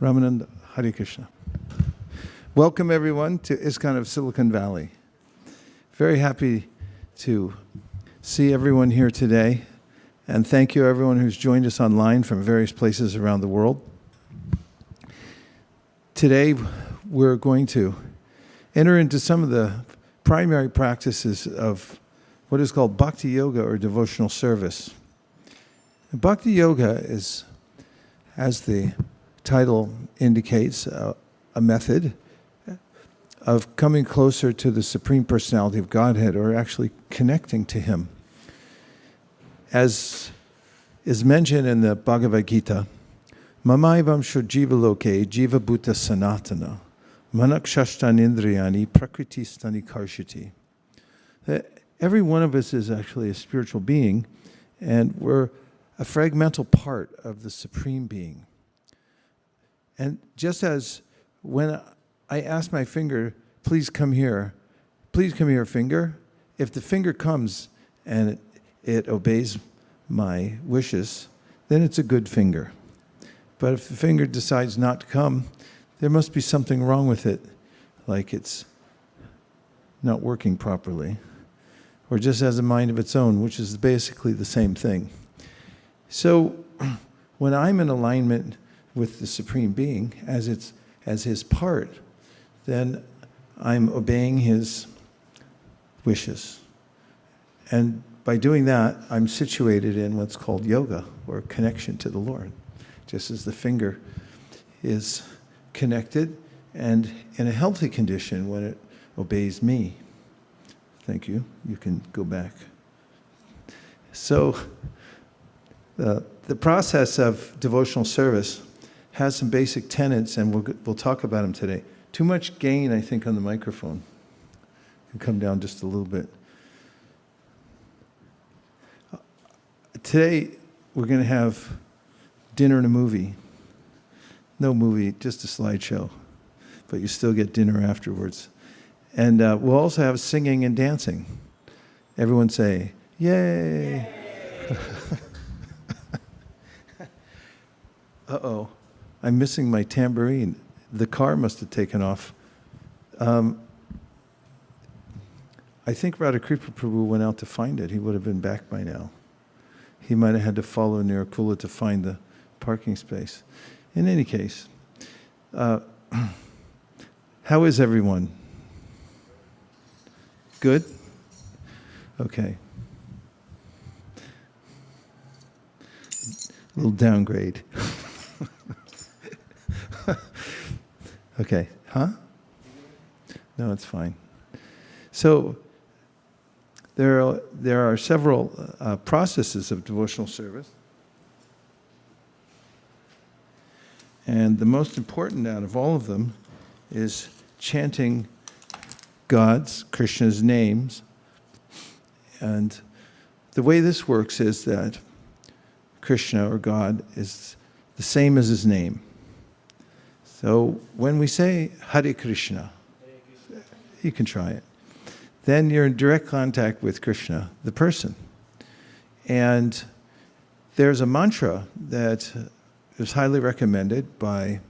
Ramananda, Hare Krishna. Welcome everyone to ISKCON of Silicon Valley. Very happy to see everyone here today. And thank you everyone who's joined us online from various places around the world. Today we're going to enter into some of the primary practices of what is called bhakti yoga or devotional service. Bhakti yoga is, as the title indicates, a method of coming closer to the Supreme Personality of Godhead, or actually connecting to Him. As is mentioned in the Bhagavad Gita, Mamaivam Shojiva Loke Jiva Bhuta Sanatana Manakshashtan Indriyani Prakriti Stani Karshiti. Every one of us is actually a spiritual being, and we're a fragmental part of the Supreme Being. And just as when I ask my finger, please come here, finger, if the finger comes and it obeys my wishes, then it's a good finger. But if the finger decides not to come, there must be something wrong with it, like it's not working properly, or just has a mind of its own, which is basically the same thing. So when I'm in alignment with the Supreme Being as His part, then I'm obeying His wishes. And by doing that, I'm situated in what's called yoga, or connection to the Lord. Just as the finger is connected and in a healthy condition when it obeys me. Thank you. You can go back. So the process of devotional service has some basic tenets, and we'll talk about them today. Too much gain, I think, on the microphone. You can come down just a little bit. Today, we're going to have dinner and a movie. No movie, just a slideshow. But you still get dinner afterwards. And we'll also have singing and dancing. Everyone say, yay! Yay. Uh-oh, I'm missing my tambourine. The car must have taken off. I think Radhakripa Prabhu went out to find it. He would have been back by now. He might have had to follow Nirakula to find the parking space. In any case, how is everyone? Good? Okay. A little downgrade. Okay, huh? No, it's fine. So there are several processes of devotional service. And the most important out of all of them is chanting God's, Krishna's names. And the way this works is that Krishna, or God, is the same as His name. So when we say Hare Krishna, you can try it, then you're in direct contact with Krishna, the person. And there's a mantra that is highly recommended by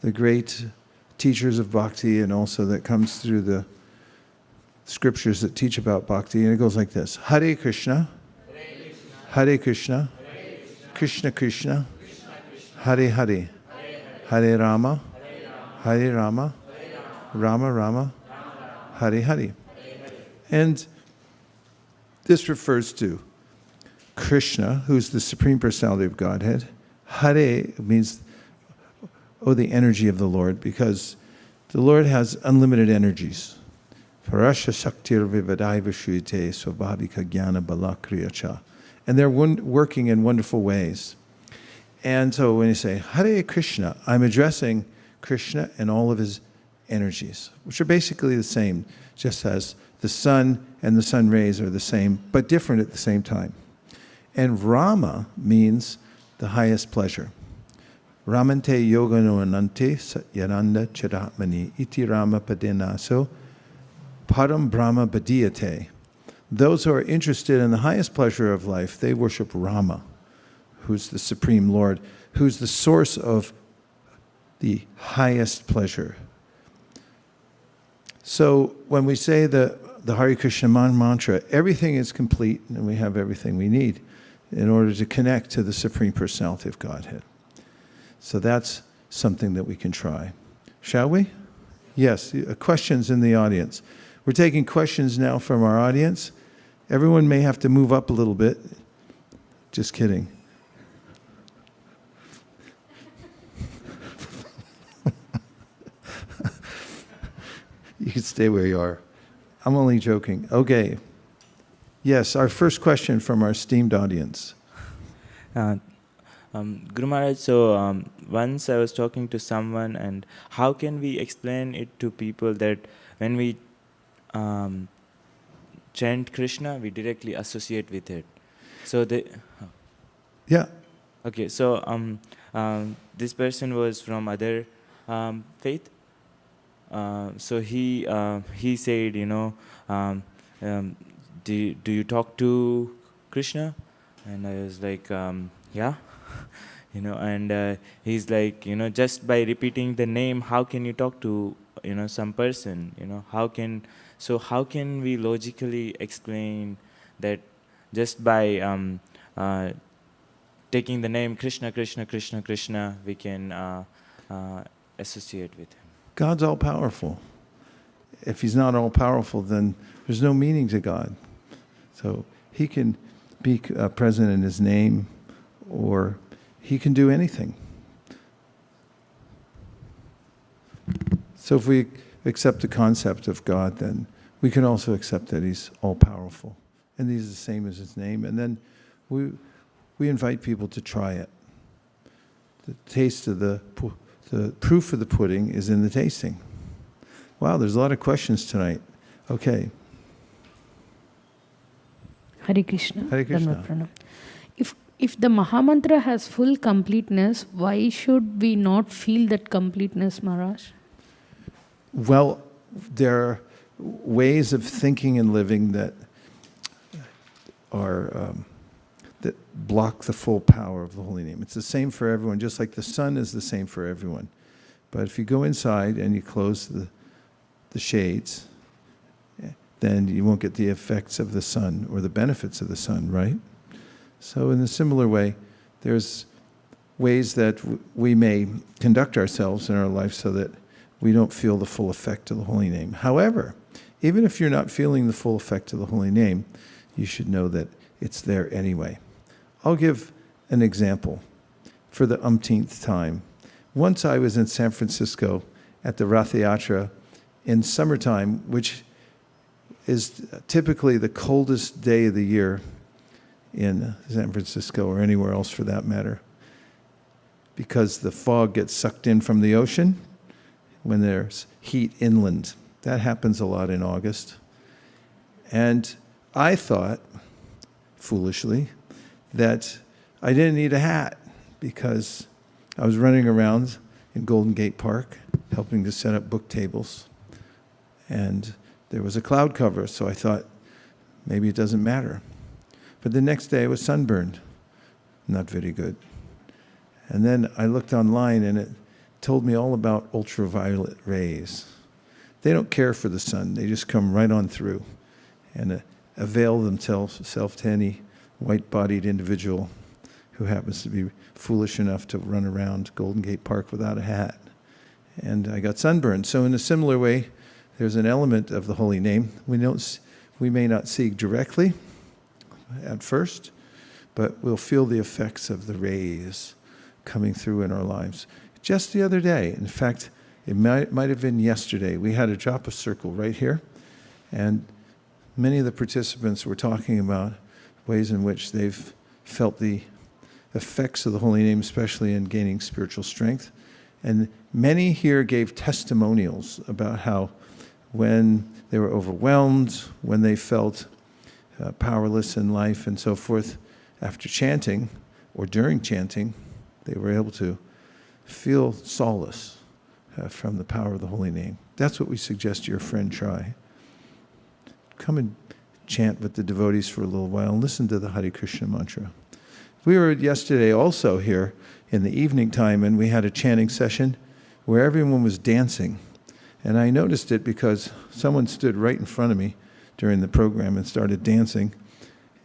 the great teachers of bhakti, and also that comes through the scriptures that teach about bhakti, and it goes like this: Hare Krishna, Hare Krishna, Krishna Krishna, Hare Hare, Hare Rama, Hare Rama, Rama Rama, Hare Hare. And this refers to Krishna, who's the Supreme Personality of Godhead. Hare means, the energy of the Lord, because the Lord has unlimited energies. Parasha Shaktir Vivadaiva Shrite Swabhavika Jnana Balakriyacha. And they're working in wonderful ways. And so when you say Hare Krishna, I'm addressing Krishna and all of his energies, which are basically the same, just as the sun and the sun rays are the same, but different at the same time. And Rama means the highest pleasure. Ramante yogano anante satyananda chiratmani iti Rama padenaso param brahma badiyate. Those who are interested in the highest pleasure of life, they worship Rama, who's the Supreme Lord, who's the source of the highest pleasure. So when we say the Hare Krishna mantra, everything is complete and we have everything we need in order to connect to the Supreme Personality of Godhead. So that's something that we can try. Shall we? Yes, questions in the audience. We're taking questions now from our audience. Everyone may have to move up a little bit. Just kidding. You can stay where you are. I'm only joking. Okay. Yes, our first question from our esteemed audience. Guru Maharaj, so once I was talking to someone, and how can we explain it to people that when we chant Krishna, we directly associate with it? So Yeah. Okay, so this person was from other faith. So he said, do you talk to Krishna? And I was like, yeah. And he's like, just by repeating the name, how can you talk to, some person? How can we logically explain that just by taking the name Krishna, Krishna, Krishna, Krishna, we can associate with him? God's all-powerful. If he's not all-powerful, then there's no meaning to God. So he can be present in his name, or he can do anything. So if we accept the concept of God, then we can also accept that he's all-powerful. And he's the same as his name. And then we invite people to try it. The taste of the proof of the pudding is in the tasting. Wow, there's a lot of questions tonight. Okay. Hare Krishna. Hare Krishna. If the Mahamantra has full completeness, why should we not feel that completeness, Maharaj? Well, there are ways of thinking and living that are that block the full power of the holy name. It's the same for everyone, just like the sun is the same for everyone. But if you go inside and you close the shades, then you won't get the effects of the sun or the benefits of the sun, right? So in a similar way, there's ways that we may conduct ourselves in our life so that we don't feel the full effect of the holy name. However, even if you're not feeling the full effect of the holy name, you should know that it's there anyway. I'll give an example for the umpteenth time. Once I was in San Francisco at the Ratha Yatra in summertime, which is typically the coldest day of the year in San Francisco or anywhere else for that matter, because the fog gets sucked in from the ocean when there's heat inland. That happens a lot in August. And I thought, foolishly, that I didn't need a hat because I was running around in Golden Gate Park helping to set up book tables. And there was a cloud cover, so I thought, maybe it doesn't matter. But the next day I was sunburned. Not very good. And then I looked online and it told me all about ultraviolet rays. They don't care for the sun. They just come right on through and avail themselves to any white-bodied individual who happens to be foolish enough to run around Golden Gate Park without a hat. And I got sunburned. So in a similar way, there's an element of the holy name we may not see directly at first, but we'll feel the effects of the rays coming through in our lives. Just the other day, in fact, it might have been yesterday, we had a drop of circle right here, and many of the participants were talking about ways in which they've felt the effects of the holy name, especially in gaining spiritual strength. And many here gave testimonials about how when they were overwhelmed, when they felt powerless in life and so forth, after chanting or during chanting, they were able to feel solace from the power of the holy name. That's what we suggest your friend try. Come and chant with the devotees for a little while and listen to the Hare Krishna mantra. We were yesterday also here in the evening time and we had a chanting session where everyone was dancing. And I noticed it because someone stood right in front of me during the program and started dancing.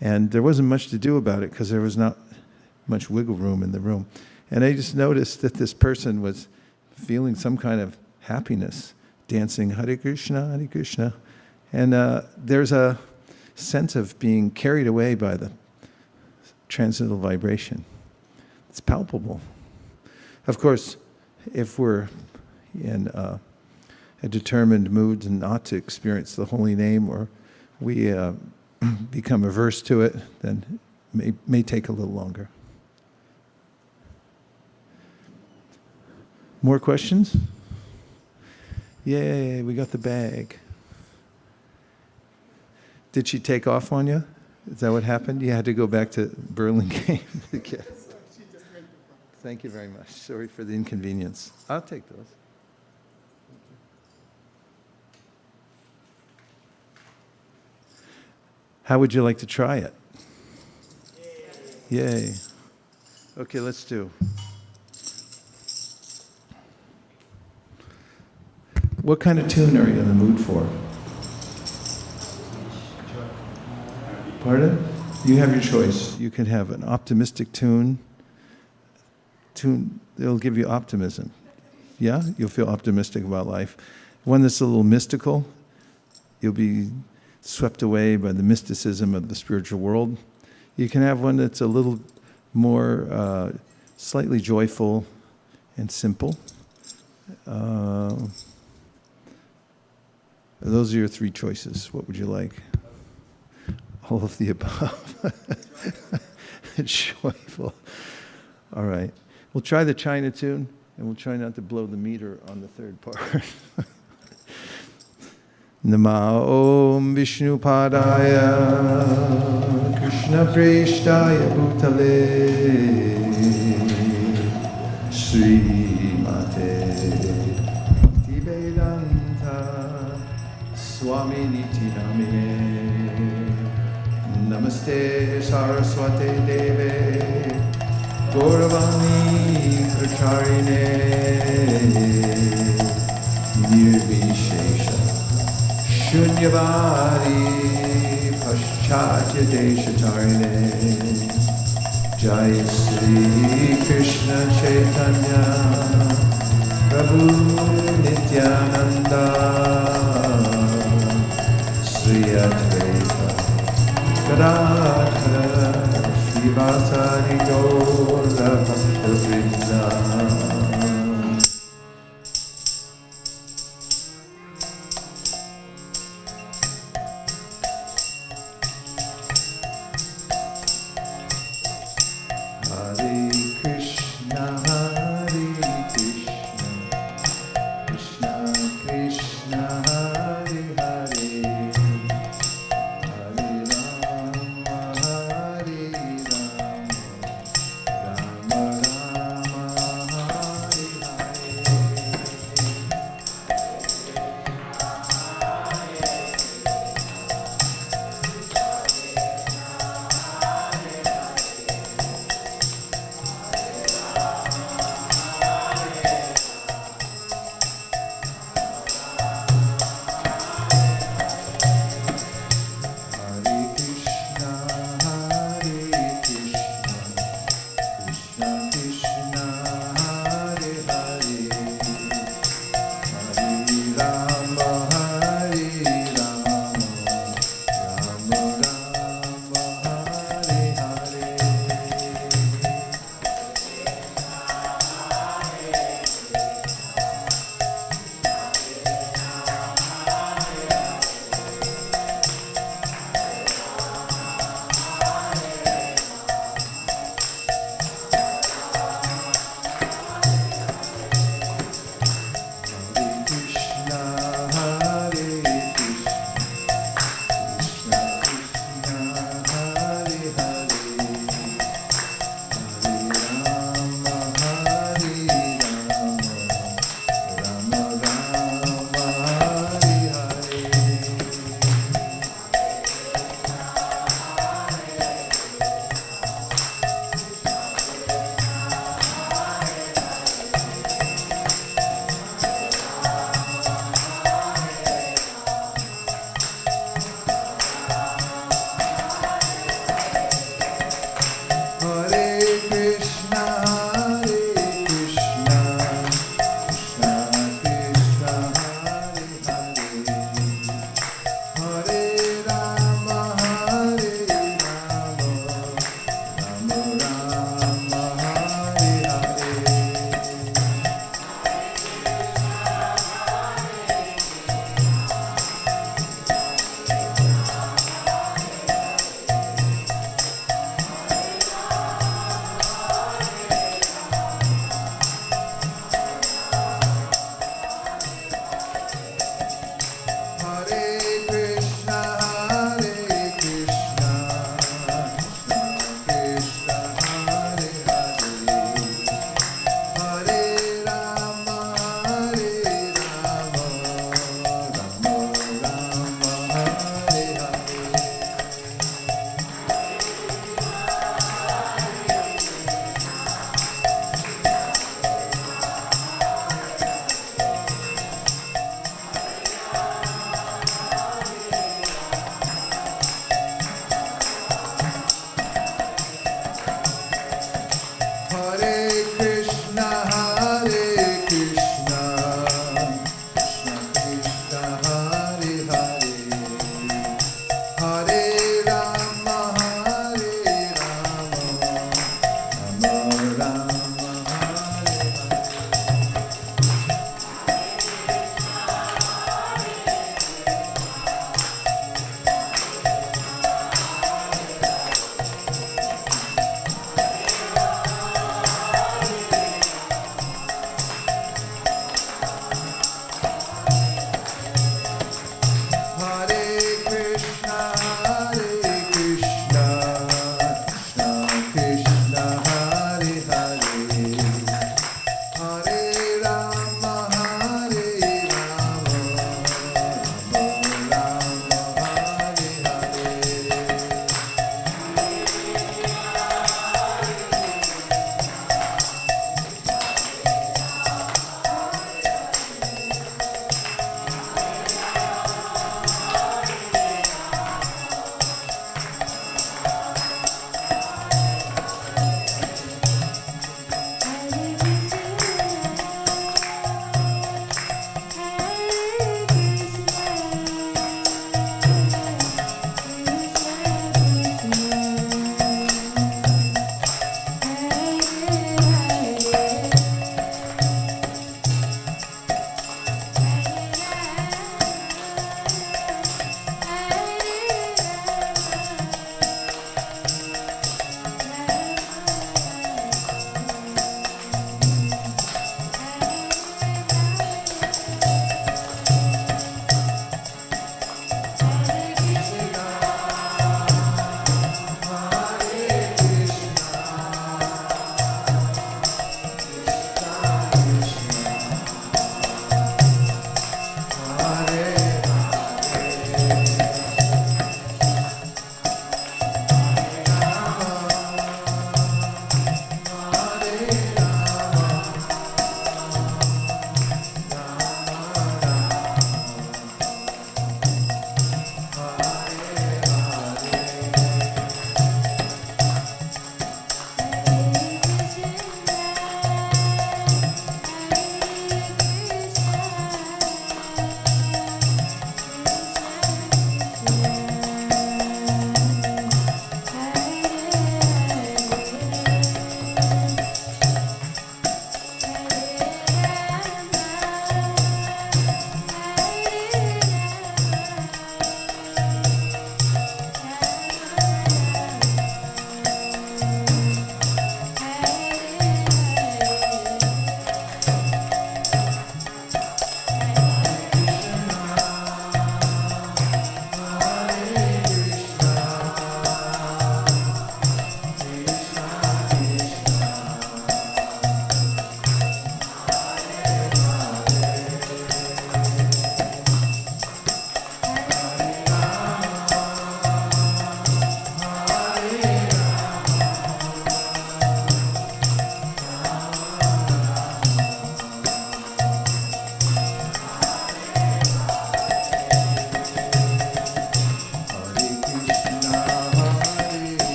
And there wasn't much to do about it because there was not much wiggle room in the room. And I just noticed that this person was feeling some kind of happiness, dancing Hare Krishna, Hare Krishna. And there's a sense of being carried away by the transcendental vibration. It's palpable. Of course, if we're in a determined mood and not to experience the holy name, or we become averse to it, then it may take a little longer. More questions? Yay, we got the bag. Did she take off on you? Is that what happened? You had to go back to Burlingame to get it. Thank you very much. Sorry for the inconvenience. I'll take those. How would you like to try it? Yay. Okay, let's do. What kind of tune are you in the mood for? Pardon? You have your choice. You can have an optimistic tune. It'll give you optimism. Yeah? You'll feel optimistic about life. One that's a little mystical, you'll be swept away by the mysticism of the spiritual world. You can have one that's a little more slightly joyful and simple. Those are your three choices. What would you like? All of the above. Joyful. All right. We'll try the China tune, and we'll try not to blow the meter on the third part. Nama Om Vishnu Padaya Krishna Preshtaya Bhutale Sri Mate Bhaktivedanta Swami Niti Namine Namaste Saraswate Deve Gauravani Pracharine Nirvishesha Shunyavadi Paschatya Deshatarine Jai Sri Krishna Chaitanya Prabhu Nityananda Sri Advaita Gadadhara Srivasadi Gaura Bhakta Vrinda.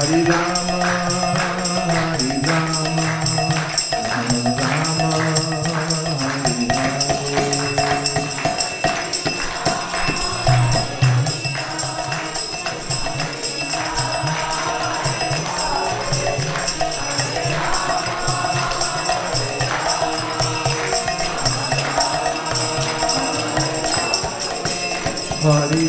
Hare Rama, Hare Rama, Rama Rama, Hare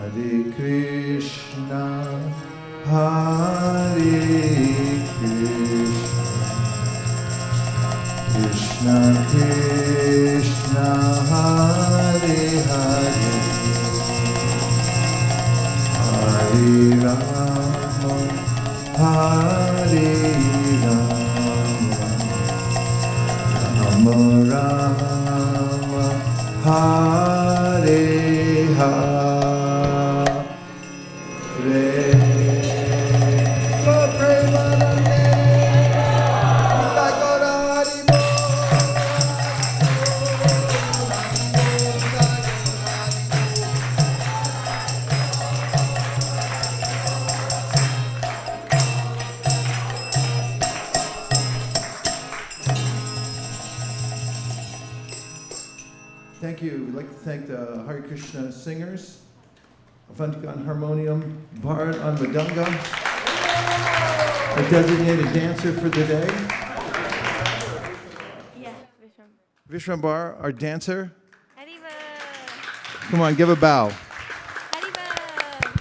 Hare Krishna, Hare Krishna, Krishna Krishna, Hare Hare, Hare Rama, Hare Rama, Rama Rama, Hare Hare. Hare like to thank the Hare Krishna singers, Avantika on harmonium, Bharat on Madanga, our designated dancer for the day. Yeah, Vishrambar, our dancer. Haribo! Come on, give a bow. Haribo!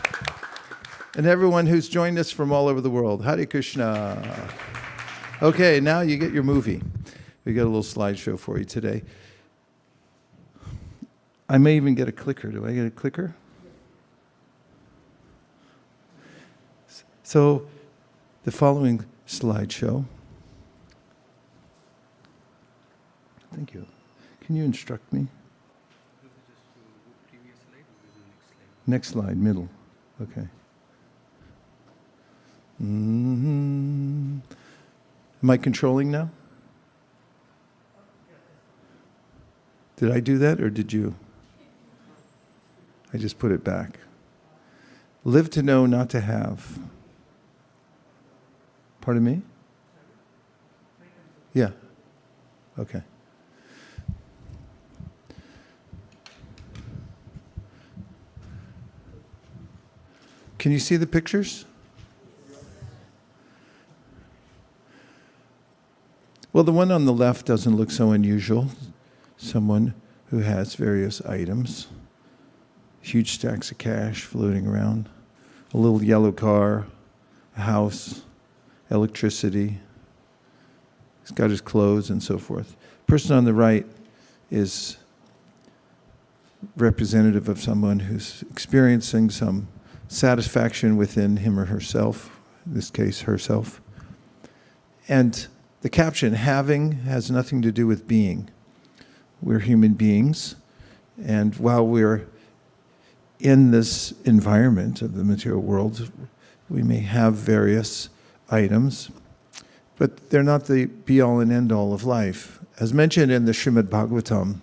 And everyone who's joined us from all over the world. Hare Krishna. Okay, now you get your movie. We got a little slideshow for you today. I may even get a clicker. Do I get a clicker? So, the following slideshow. Thank you. Can you instruct me? Next slide, middle. Okay. Am I controlling now? Did I do that or did you? I just put it back. Live to know, not to have. Pardon me? Yeah. Okay. Can you see the pictures? Well, the one on the left doesn't look so unusual. Someone who has various items, huge stacks of cash floating around, a little yellow car, a house, electricity. He's got his clothes and so forth. The person on the right is representative of someone who's experiencing some satisfaction within him or herself, in this case, herself. And the caption, having, has nothing to do with being. We're human beings, and while we're in this environment of the material world, we may have various items, but they're not the be-all and end-all of life. As mentioned in the Srimad Bhagavatam,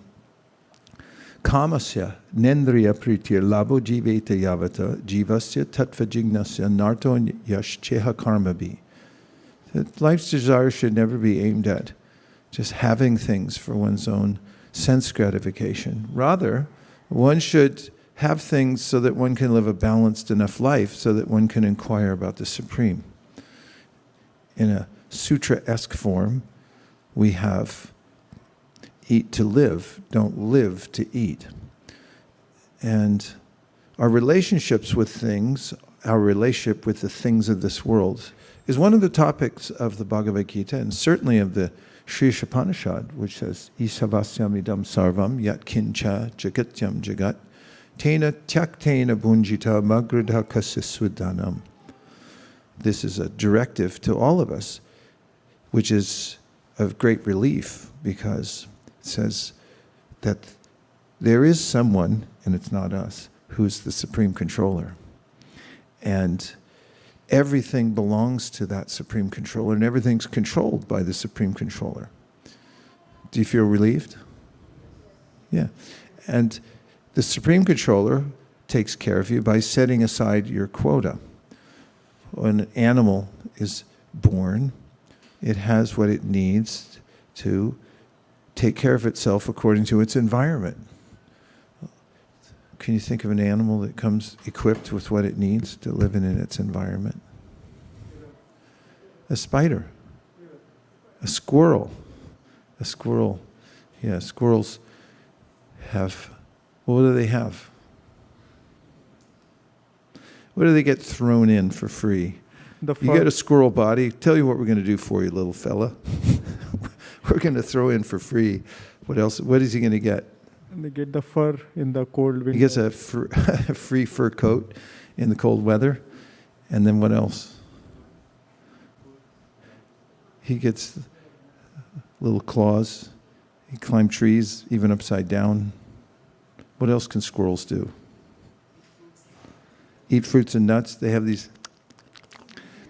Kamasya nendriya pritir labo jiveta yavata jivasya tattva jignasya narto yash cheha karmabi. That life's desire should never be aimed at just having things for one's own sense gratification. Rather, one should have things so that one can live a balanced enough life so that one can inquire about the Supreme. In a sutra-esque form, we have eat to live, don't live to eat. And our relationships with things, our relationship with the things of this world, is one of the topics of the Bhagavad Gita, and certainly of the Sri Upanishad, which says, Isavasyam idam sarvam yat kincha jagatyam jagat tena tyaktena bunjita magradha kasiswadanam. This is a directive to all of us, which is of great relief, because it says that there is someone, and it's not us, who's the Supreme Controller. And everything belongs to that Supreme Controller, and everything's controlled by the Supreme Controller. Do you feel relieved? Yeah. And the Supreme Controller takes care of you by setting aside your quota. When an animal is born, it has what it needs to take care of itself according to its environment. Can you think of an animal that comes equipped with what it needs to live in its environment? A spider. A squirrel. A squirrel. Yeah, squirrels have, what do they have? What do they get thrown in for free? You get a squirrel body. Tell you what we're going to do for you, little fella. We're going to throw in for free. What else? What is he going to get? And they get the fur in the cold winter. He gets a free fur coat in the cold weather. And then what else? He gets little claws. He climbs trees, even upside down. What else can squirrels do? Eat fruits and nuts. They have these,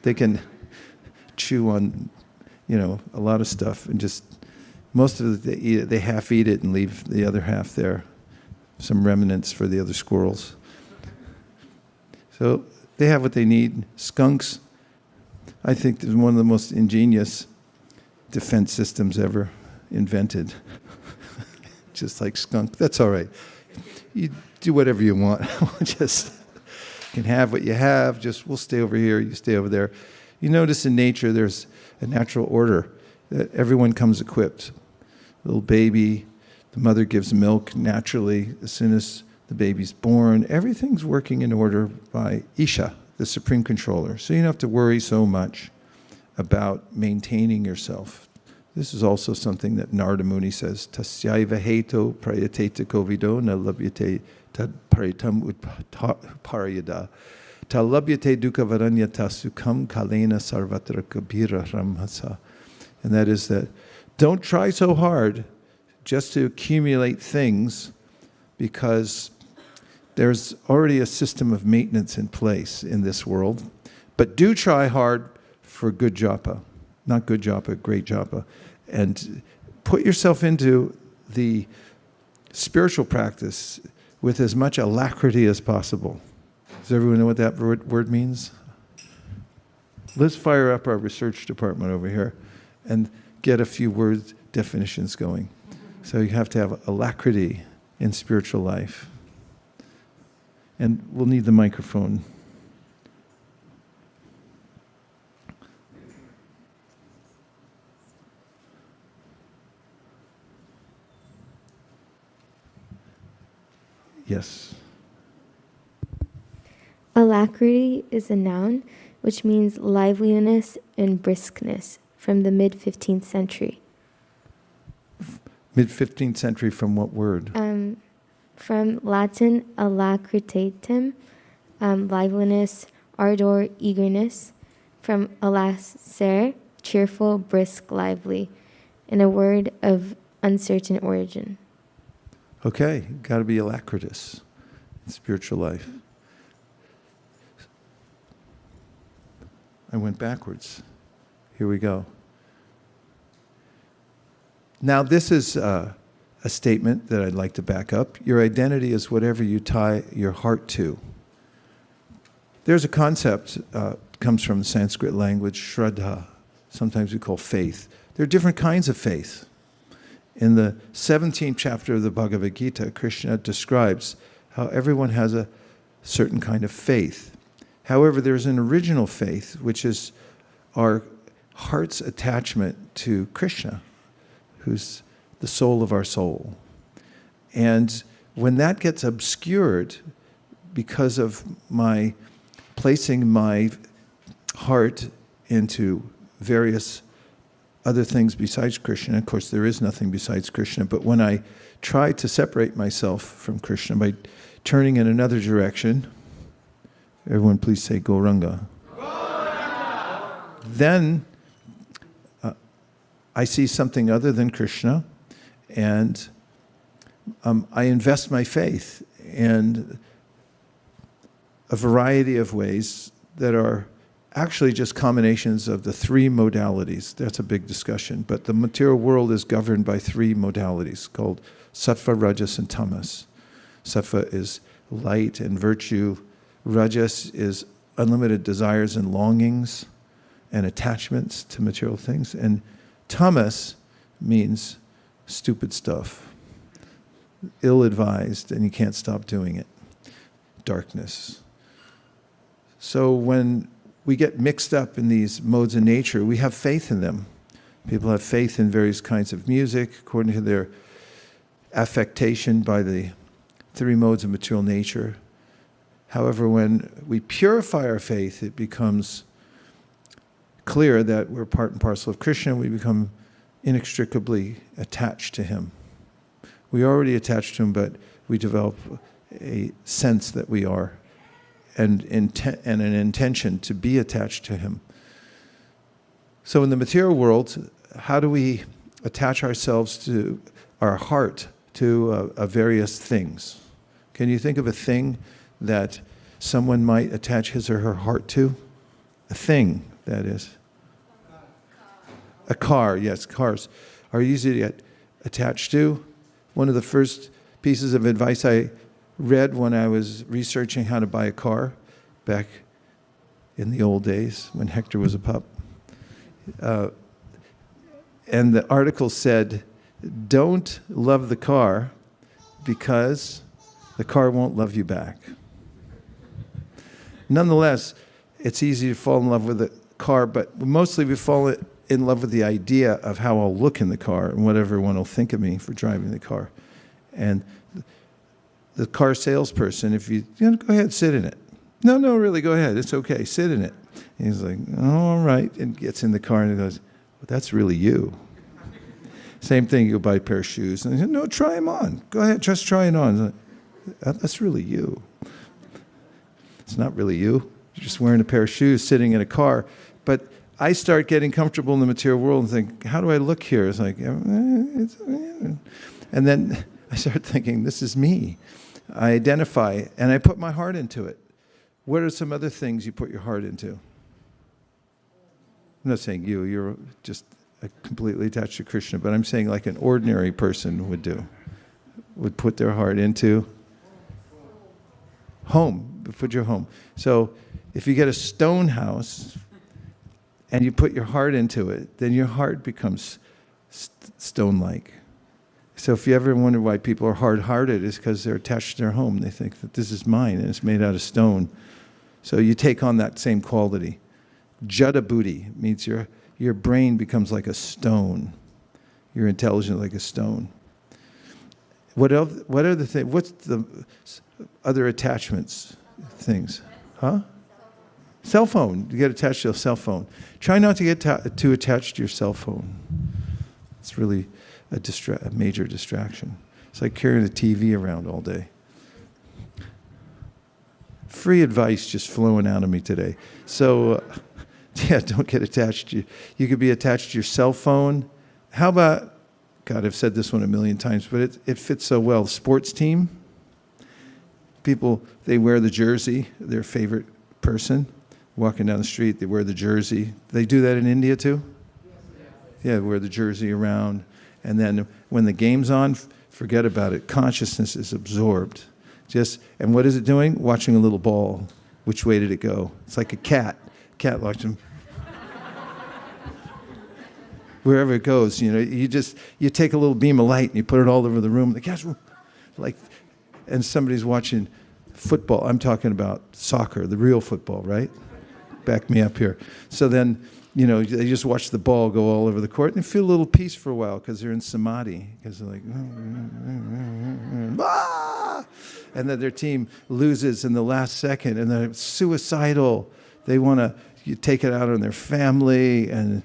they can chew on, a lot of stuff, and just, most of it, they half eat it and leave the other half there. Some remnants for the other squirrels. So they have what they need. Skunks, I think, is one of the most ingenious defense systems ever invented. Just like skunk. That's all right. you do whatever you want. Just you can have what you have. Just we'll stay over here. You stay over there. You notice in nature there's a natural order that everyone comes equipped. Little baby, the mother gives milk naturally as soon as the baby's born. Everything's working in order by Isha, the supreme controller. So you don't have to worry so much about maintaining yourself. This is also something that Narada Muni says, Tasyaiva heto prayateta kovido na labhyate tad paritam utparayada. Ta labhyate dukkha varanyata sukham kalena sarvatra kabira ramhasa. And that is that don't try so hard just to accumulate things, because there's already a system of maintenance in place in this world. But do try hard for good japa. Not good japa, great japa. And put yourself into the spiritual practice with as much alacrity as possible. Does everyone know what that word means? Let's fire up our research department over here and get a few word definitions going. So you have to have alacrity in spiritual life. And we'll need the microphone. Yes. Alacrity is a noun which means liveliness and briskness from the mid-15th century. Mid-15th century from what word? From Latin alacritatem, liveliness, ardor, eagerness. From alacere, cheerful, brisk, lively, and a word of uncertain origin. Okay, got to be alacritous in spiritual life. I went backwards. Here we go. Now this is a statement that I'd like to back up. Your identity is whatever you tie your heart to. There's a concept, comes from the Sanskrit language, shraddha. Sometimes we call faith. There are different kinds of faith. In the 17th chapter of the Bhagavad Gita, Krishna describes how everyone has a certain kind of faith. However, there's an original faith, which is our heart's attachment to Krishna, who's the soul of our soul. And when that gets obscured because of my placing my heart into various other things besides Krishna, of course there is nothing besides Krishna, but when I try to separate myself from Krishna by turning in another direction, everyone please say Gauranga. Then I see something other than Krishna, and I invest my faith in a variety of ways that are actually just combinations of the three modalities. That's a big discussion, but the material world is governed by three modalities called sattva, rajas, and tamas. Sattva is light and virtue. Rajas is unlimited desires and longings and attachments to material things. And tamas means stupid stuff, ill-advised, and you can't stop doing it. Darkness. So when we get mixed up in these modes of nature, we have faith in them. People have faith in various kinds of music according to their affectation by the three modes of material nature. However, when we purify our faith, it becomes clear that we're part and parcel of Krishna. We become inextricably attached to him. We are already attached to him, but we develop a sense that we are, and an intention to be attached to him. So in the material world, how do we attach ourselves to our heart to various things? Can you think of a thing that someone might attach his or her heart to? A thing, that is. A car, yes, cars are easy to get attached to. One of the first pieces of advice I read when I was researching how to buy a car back in the old days when Hector was a pup. And the article said, don't love the car because the car won't love you back. Nonetheless, it's easy to fall in love with the car, but mostly we fall in love with the idea of how I'll look in the car and what everyone will think of me for driving the car. And the car salesperson, if you know, go ahead, sit in it. No, really, go ahead. It's okay. Sit in it. And he's like, oh, all right. And gets in the car and he goes, well, that's really you. Same thing, you go buy a pair of shoes. And he said, no, try them on. Go ahead, just try it on. Like, that's really you. It's not really you. You're just wearing a pair of shoes, sitting in a car. But I start getting comfortable in the material world and think, how do I look here? It's like, and then I start thinking, this is me. I identify, and I put my heart into it. What are some other things you put your heart into? I'm not saying you're just completely attached to Krishna, but I'm saying like an ordinary person would do, would put their heart into home, put your home. So if you get a stone house and you put your heart into it, then your heart becomes stone-like. So if you ever wonder why people are hard-hearted, it's because they're attached to their home. They think that this is mine and it's made out of stone. So you take on that same quality. Jada buddhi means your brain becomes like a stone. You're intelligent like a stone. What other thing? What's the other attachments things? Huh? Cell phone. You get attached to a cell phone. Try not to get too attached to your cell phone. It's really a major distraction. It's like carrying a TV around all day. Free advice just flowing out of me today. So, yeah, don't get attached. You could be attached to your cell phone. How about, God, I've said this one a million times, but it fits so well. Sports team. People, they wear the jersey, their favorite person. Walking down the street, they wear the jersey. They do that in India too? Yeah, wear the jersey around. And then when the game's on, forget about it. Consciousness is absorbed. And what is it doing? Watching a little ball. Which way did it go? It's like a cat. Cat watching. Wherever it goes, you take a little beam of light and you put it all over the room. The cat's and somebody's watching football. I'm talking about soccer, the real football, right? Back me up here. So then, they just watch the ball go all over the court and they feel a little peace for a while because they're in samadhi. Because they're like, ah! And then their team loses in the last second and they're suicidal. They want to take it out on their family and,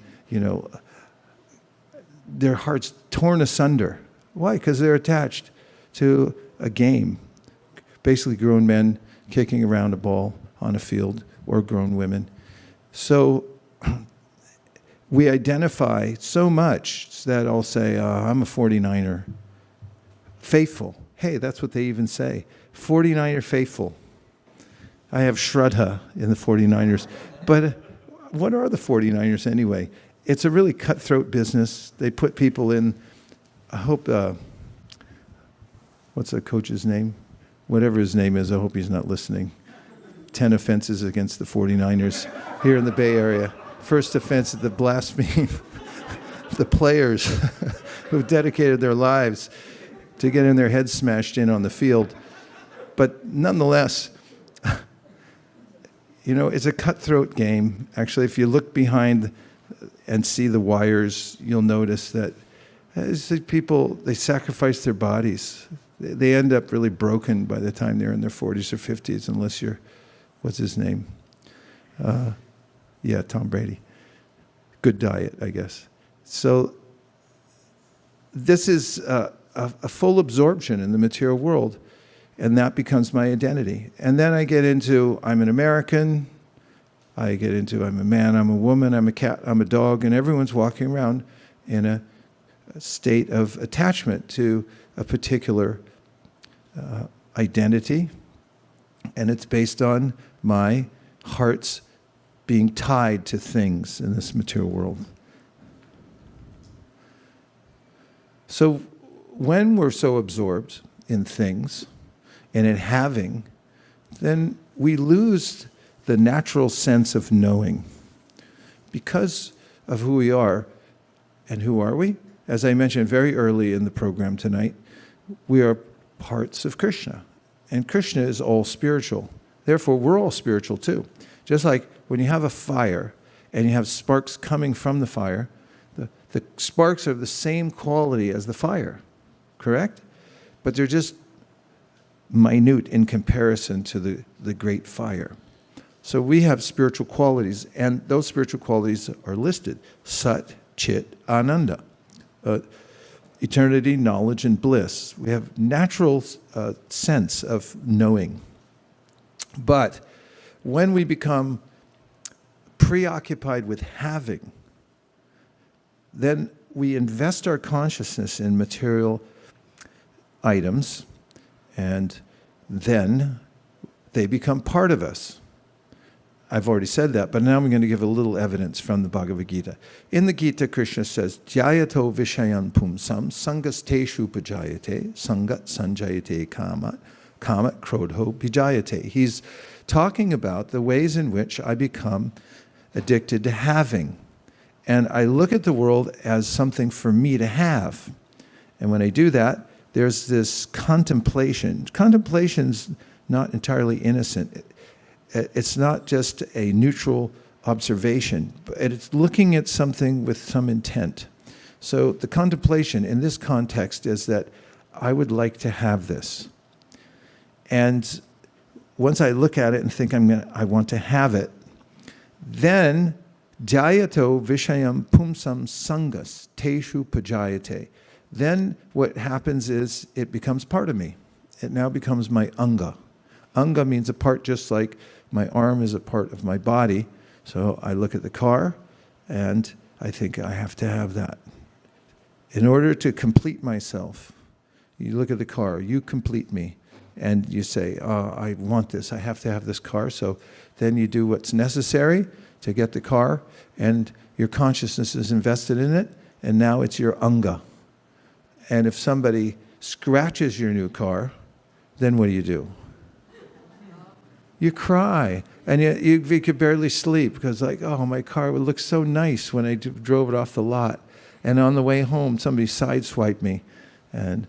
their heart's torn asunder. Why? Because they're attached to a game. Basically grown men kicking around a ball on a field or grown women. So we identify so much that I'll say, I'm a 49er. Faithful. Hey, that's what they even say. 49er faithful. I have Shraddha in the 49ers. But what are the 49ers anyway? It's a really cutthroat business. They put people in, I hope, what's the coach's name? Whatever his name is, I hope he's not listening. 10 offenses against the 49ers here in the Bay Area. First offense at the blaspheme. The players who've dedicated their lives to getting their heads smashed in on the field. But nonetheless, it's a cutthroat game. Actually, if you look behind and see the wires, you'll notice that people, they sacrifice their bodies. They end up really broken by the time they're in their 40s or 50s, unless you're, what's his name? Tom Brady. Good diet, I guess. So this is a full absorption in the material world, and that becomes my identity. And then I get into, I'm an American. I get into, I'm a man, I'm a woman, I'm a cat, I'm a dog, and everyone's walking around in a state of attachment to a particular identity, and it's based on my heart's being tied to things in this material world. So when we're so absorbed in things and in having, then we lose the natural sense of knowing. Because of who we are, and who are we? As I mentioned very early in the program tonight, we are parts of Krishna. And Krishna is all spiritual. Therefore, we're all spiritual too. Just like when you have a fire and you have sparks coming from the fire, the sparks are the same quality as the fire, correct? But they're just minute in comparison to the great fire. So we have spiritual qualities, and those spiritual qualities are listed. Sat, Chit, Ananda. Eternity, knowledge, and bliss. We have natural sense of knowing. But when we become preoccupied with having, then we invest our consciousness in material items, and then they become part of us. I've already said that, but now I'm going to give a little evidence from the Bhagavad Gita. In the Gita, Krishna says, Jyayato vishayan pumsam sangasteshu pajayate sangat sanjayate kamat krodho pijayate. He's talking about the ways in which I become addicted to having. And I look at the world as something for me to have. And when I do that, there's this contemplation. Contemplation's not entirely innocent. It's not just a neutral observation, but it's looking at something with some intent. So the contemplation in this context is that I would like to have this. And once I look at it and think I want to have it, then Jayato Vishayam Pumsam Sangas Teshu Pajayate. Then what happens is it becomes part of me. It now becomes my anga. Anga means a part, just like my arm is a part of my body. So I look at the car and I think I have to have that. In order to complete myself, you look at the car, you complete me. And you say, I want this, I have to have this car. So then you do what's necessary to get the car, and your consciousness is invested in it, and now it's your anga. And if somebody scratches your new car, then what do? You cry, and you could barely sleep because like, oh, my car would look so nice when I drove it off the lot. And on the way home, somebody sideswiped me, and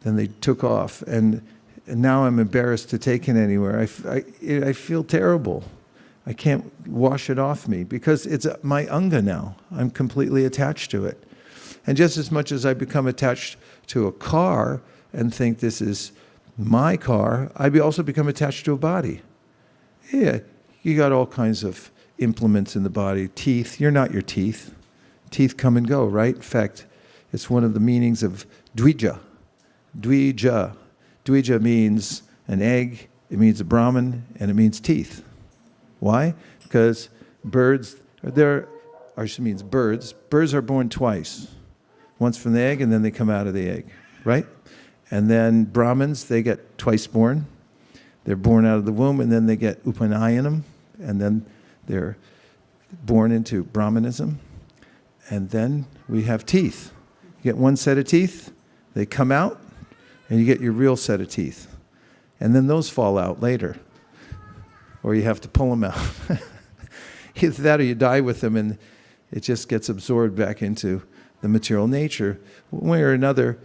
then they took off. And now I'm embarrassed to take it anywhere. I feel terrible. I can't wash it off me because it's my anga now. I'm completely attached to it. And just as much as I become attached to a car and think this is my car, I also become attached to a body. Yeah, you got all kinds of implements in the body. Teeth, you're not your teeth. Teeth come and go, right? In fact, it's one of the meanings of dvija. Dvija. Dvija means an egg, it means a Brahman, and it means teeth. Why? Because birds are born twice. Once from the egg, and then they come out of the egg, right? And then Brahmins, they get twice born. They're born out of the womb, and then they get upanayanam, and then they're born into Brahmanism. And then we have teeth. You get one set of teeth, they come out, and you get your real set of teeth. And then those fall out later. Or you have to pull them out. Either that or you die with them and it just gets absorbed back into the material nature. One way or another,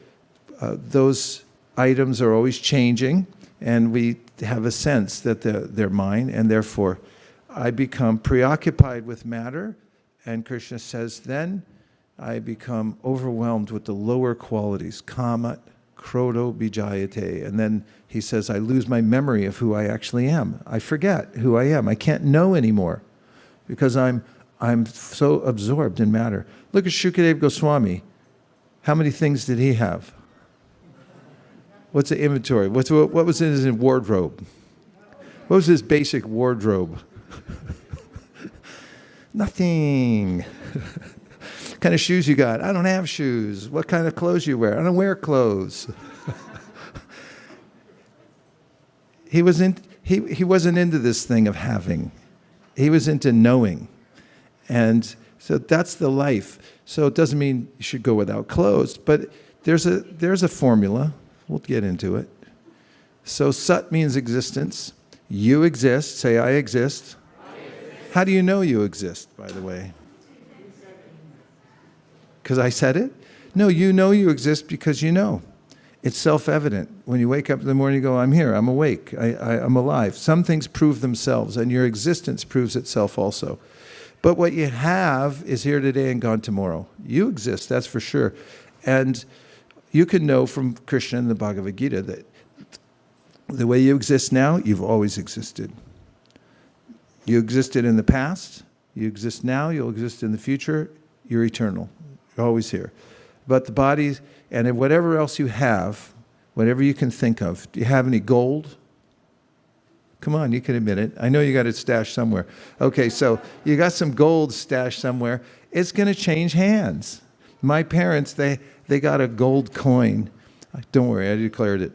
those items are always changing, and we have a sense that they're mine, and therefore I become preoccupied with matter, and Krishna says then I become overwhelmed with the lower qualities, kamat, krodo bijayate, and then he says I lose my memory of who I actually am. I forget who I am. I can't know anymore because I'm so absorbed in matter. Look at Shukadeva Goswami. How many things did he have? What's the inventory? What was in his wardrobe? What was his basic wardrobe? Nothing. What kind of shoes you got? I don't have shoes. What kind of clothes you wear? I don't wear clothes. He wasn't into this thing of having. He was into knowing. And so that's the life. So it doesn't mean you should go without clothes, but there's a formula. We'll get into it. So sat means existence. You exist. Say, I exist. How do you know you exist, by the way? Because I said it? No, you know you exist because you know. It's self-evident. When you wake up in the morning, you go, I'm here, I'm awake, I'm alive. Some things prove themselves, and your existence proves itself also. But what you have is here today and gone tomorrow. You exist, that's for sure. And you can know from Krishna and the Bhagavad Gita that the way you exist now, you've always existed. You existed in the past, you exist now, you'll exist in the future, you're eternal. You're always here. But the body, and whatever else you have, whatever you can think of, do you have any gold? Come on, you can admit it. I know you got it stashed somewhere. Okay, so you got some gold stashed somewhere. It's going to change hands. My parents, they got a gold coin. Don't worry, I declared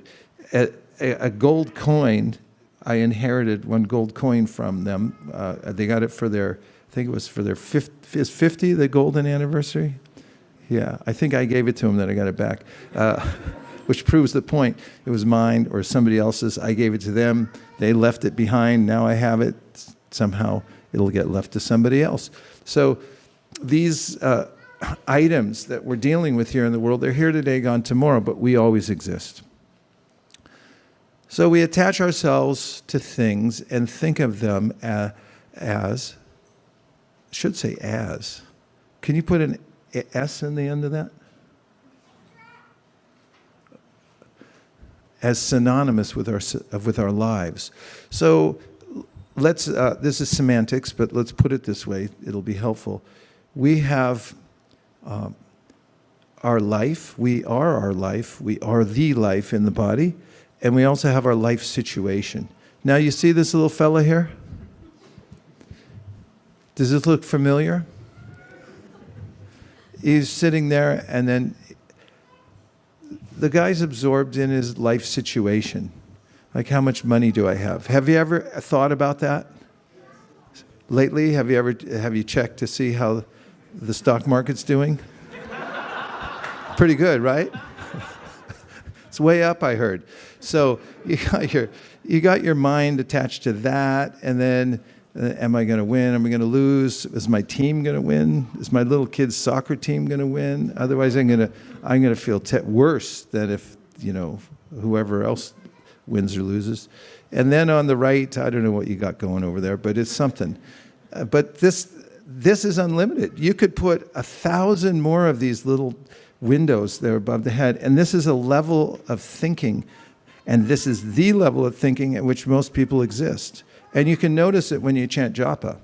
it. A gold coin, I inherited one gold coin from them. They got it for their, I think it was for their 50, the golden anniversary? Yeah, I think I gave it to them, then I got it back, which proves the point. It was mine or somebody else's. I gave it to them. They left it behind. Now I have it. Somehow it'll get left to somebody else. So these items that we're dealing with here in the world, they're here today, gone tomorrow, but we always exist. So we attach ourselves to things and think of them as, should say as. Can you put an S in the end of that? As synonymous with our lives. So let's, this is semantics, but let's put it this way, it'll be helpful. We have our life, we are our life, we are the life in the body, and we also have our life situation. Now you see this little fella here? Does this look familiar? He's sitting there, and then the guy's absorbed in his life situation. Like, how much money do I have? Have you ever thought about that lately? Have you checked to see how the stock market's doing? Pretty good, right? It's way up, I heard. So you got your mind attached to that, and then am I going to win? Am I going to lose? Is my team going to win? Is my little kid's soccer team going to win? Otherwise, I'm going to feel worse than if, whoever else wins or loses. And then on the right, I don't know what you got going over there, but it's something. But this is unlimited. You could put 1,000 more of these little windows there above the head, and this is a level of thinking, and this is the level of thinking at which most people exist. And you can notice it when you chant japa,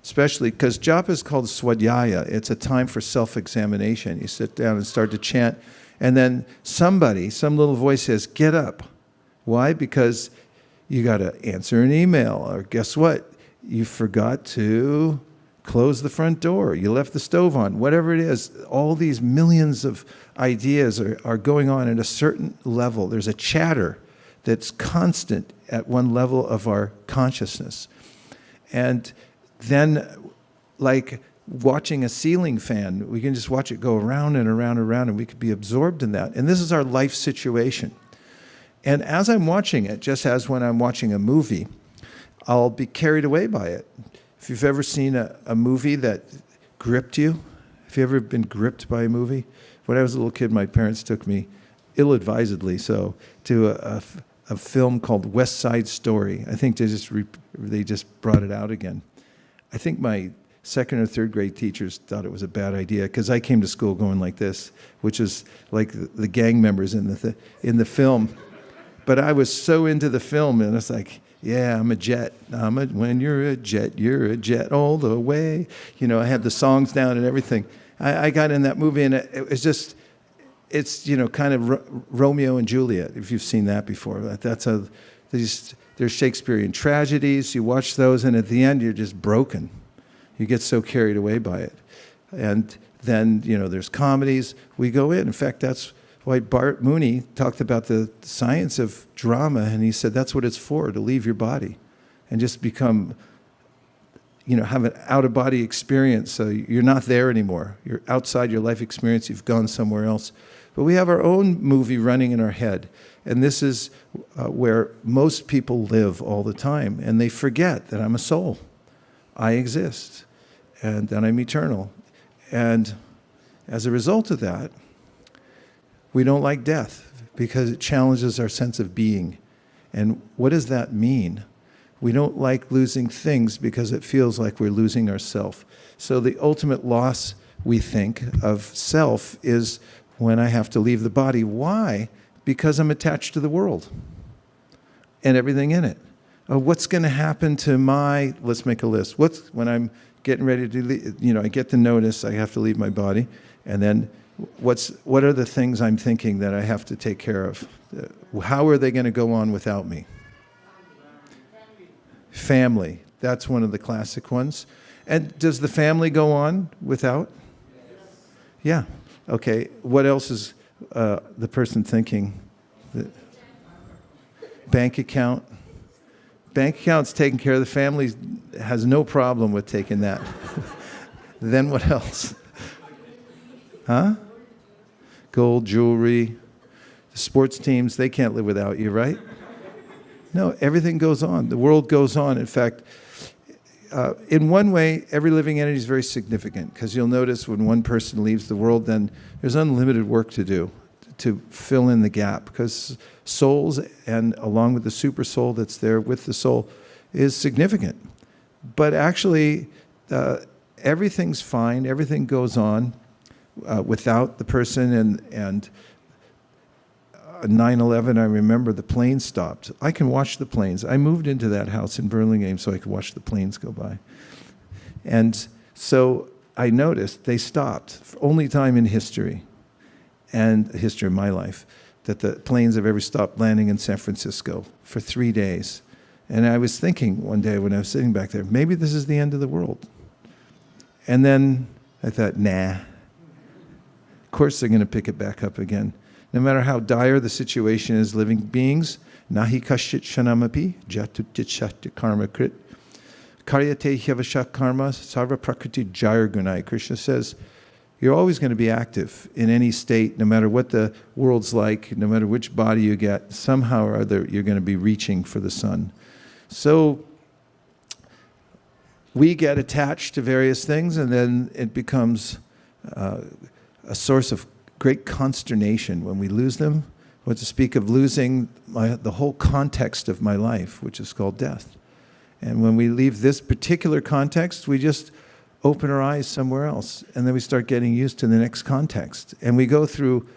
especially because japa is called swadhyaya. It's a time for self-examination. You sit down and start to chant, and then some little voice says, get up. Why? Because you got to answer an email, or guess what? You forgot to close the front door. You left the stove on. Whatever it is, all these millions of ideas are going on at a certain level. There's a chatter that's constant at one level of our consciousness. And then, like watching a ceiling fan, we can just watch it go around and around and around, and we could be absorbed in that. And this is our life situation. And as I'm watching it, just as when I'm watching a movie, I'll be carried away by it. If you've ever seen a movie that gripped you, have you ever been gripped by a movie? When I was a little kid, my parents took me, ill-advisedly so, to a film called West Side Story. I think they just brought it out again. I think my second or third grade teachers thought it was a bad idea because I came to school going like this, which is like the gang members in the film. But I was so into the film, and it's like, yeah, I'm a jet. When you're a jet all the way. I had the songs down and everything. I got in that movie, and it was just, it's kind of Romeo and Juliet, if you've seen that before. There's Shakespearean tragedies. You watch those, and at the end, you're just broken. You get so carried away by it. And then, there's comedies. We go in. In fact, that's why Bart Mooney talked about the science of drama, and he said that's what it's for, to leave your body and just become, have an out-of-body experience. So you're not there anymore. You're outside your life experience. You've gone somewhere else. But we have our own movie running in our head, and this is where most people live all the time, and they forget that I'm a soul. I exist, and that I'm eternal. And as a result of that, we don't like death. because it challenges our sense of being. And what does that mean? We don't like losing things because it feels like we're losing ourself. So the ultimate loss, we think, of self is when I have to leave the body. Why? Because I'm attached to the world and everything in it. What's going to happen to my, let's make a list. When I'm getting ready to leave, I get the notice I have to leave my body, and then what are the things I'm thinking that I have to take care of? How are they going to go on without me? Family. That's one of the classic ones. And does the family go on without? Yeah. Okay. What else is the person thinking? Bank account. Bank account's taken care of. The family has no problem with taking that. Then what else? Huh? Gold, jewelry. The sports teams, they can't live without you, right? No, everything goes on. The world goes on. In fact, in one way, every living entity is very significant, because you'll notice when one person leaves the world, then there's unlimited work to do to fill in the gap, because souls, and along with the super soul that's there with the soul, is significant. But actually, everything's fine. Everything goes on without the person. And 9/11, I remember the planes stopped. I can watch the planes. I moved into that house in Burlingame so I could watch the planes go by. And so I noticed they stopped. Only time in history, and the history of my life, that the planes have ever stopped landing in San Francisco for 3 days. And I was thinking one day when I was sitting back there, maybe this is the end of the world. And then I thought, nah. Of course they're going to pick it back up again. No matter how dire the situation is, living beings, nahi kashit shanamapi, jatutit karma krit, karyate hyavashak karma, sarva prakriti jayargunai. Krishna says, you're always going to be active in any state, no matter what the world's like, no matter which body you get, somehow or other you're going to be reaching for the sun. So we get attached to various things, and then it becomes a source of great consternation when we lose them, or to speak of losing the whole context of my life, which is called death. And when we leave this particular context, we just open our eyes somewhere else, and then we start getting used to the next context. And we go through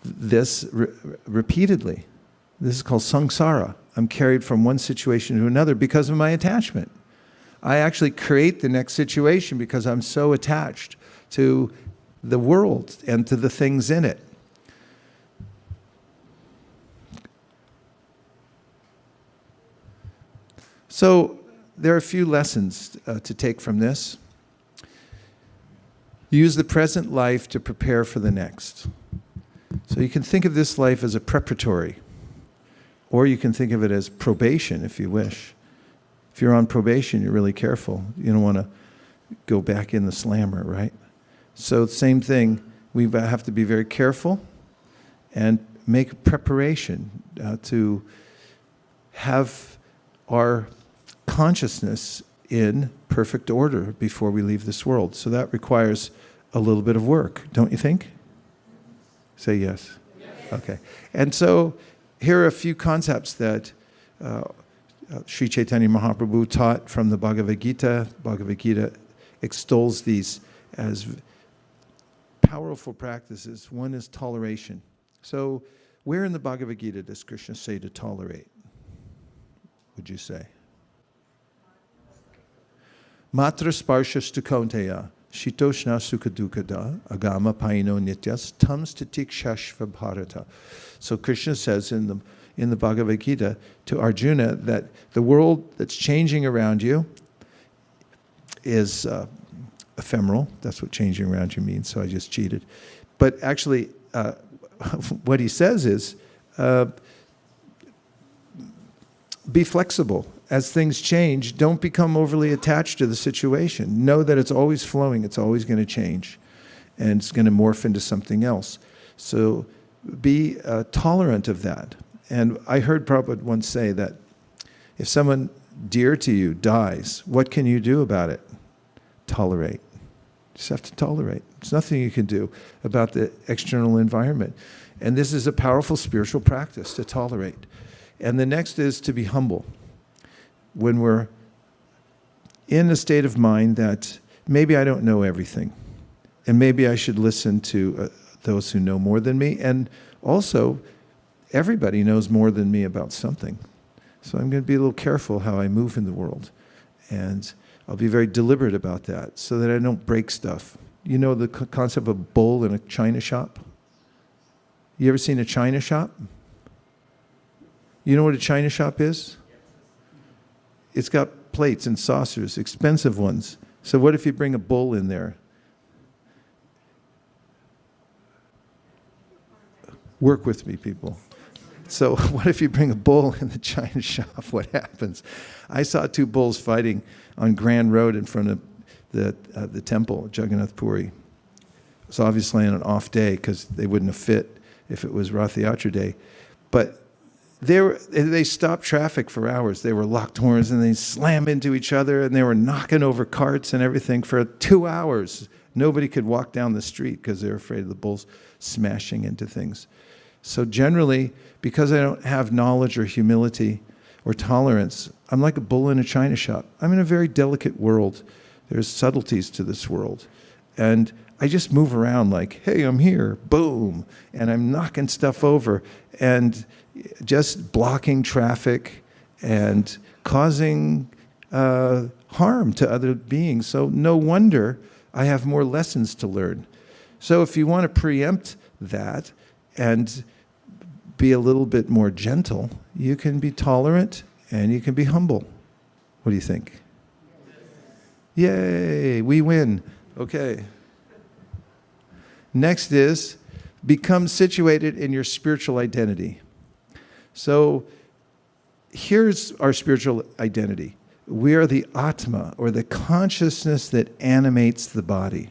this repeatedly. This is called samsara. I'm carried from one situation to another because of my attachment. I actually create the next situation because I'm so attached to the world and to the things in it. So there are a few lessons to take from this. Use the present life to prepare for the next. So you can think of this life as a preparatory, or you can think of it as probation if you wish. If you're on probation, you're really careful. You don't want to go back in the slammer, right? So same thing, we have to be very careful and make preparation to have our consciousness in perfect order before we leave this world. So that requires a little bit of work, don't you think? Say yes. Yes. Okay. And so here are a few concepts that Sri Chaitanya Mahaprabhu taught from the Bhagavad Gita. Bhagavad Gita extols these as powerful practices. One is toleration. So where in the Bhagavad Gita does Krishna say to tolerate? Would you say? Matra sparshashtu kaunteya, shitoshna sukadukada, agama paino nityas, tam statik shashva bharata. So Krishna says in the Bhagavad Gita to Arjuna that the world that's changing around you is ephemeral. That's what changing around you means, so I just cheated. But actually, what he says is, be flexible. As things change, don't become overly attached to the situation. Know that it's always flowing, it's always going to change, and it's going to morph into something else. So be tolerant of that. And I heard Prabhupada once say that if someone dear to you dies, what can you do about it? Tolerate. You just have to tolerate. There's nothing you can do about the external environment. And this is a powerful spiritual practice to tolerate. And the next is to be humble. When we're in a state of mind that maybe I don't know everything, and maybe I should listen to those who know more than me, and also everybody knows more than me about something. So I'm going to be a little careful how I move in the world. And I'll be very deliberate about that so that I don't break stuff. You know the concept of a bull in a china shop? You ever seen a china shop? You know what a china shop is? It's got plates and saucers, expensive ones. So what if you bring a bull in there? Work with me, people. So what if you bring a bull in the china shop? What happens? I saw two bulls fighting on Grand Road in front of the temple, Jagannath Puri. It was obviously on an off day because they wouldn't have fit if it was Rath Yatra day. But they stopped traffic for hours. They were locked horns and they slammed into each other and they were knocking over carts and everything for 2 hours. Nobody could walk down the street because they were afraid of the bulls smashing into things. So generally, because I don't have knowledge or humility or tolerance, I'm like a bull in a china shop. I'm in a very delicate world. There's subtleties to this world. And I just move around like, hey, I'm here, boom. And I'm knocking stuff over and just blocking traffic and causing harm to other beings. So no wonder I have more lessons to learn. So if you want to preempt that and be a little bit more gentle, you can be tolerant and you can be humble. What do you think? Yay, we win. Okay. Next is become situated in your spiritual identity. So here's our spiritual identity. We are the Atma, or the consciousness that animates the body.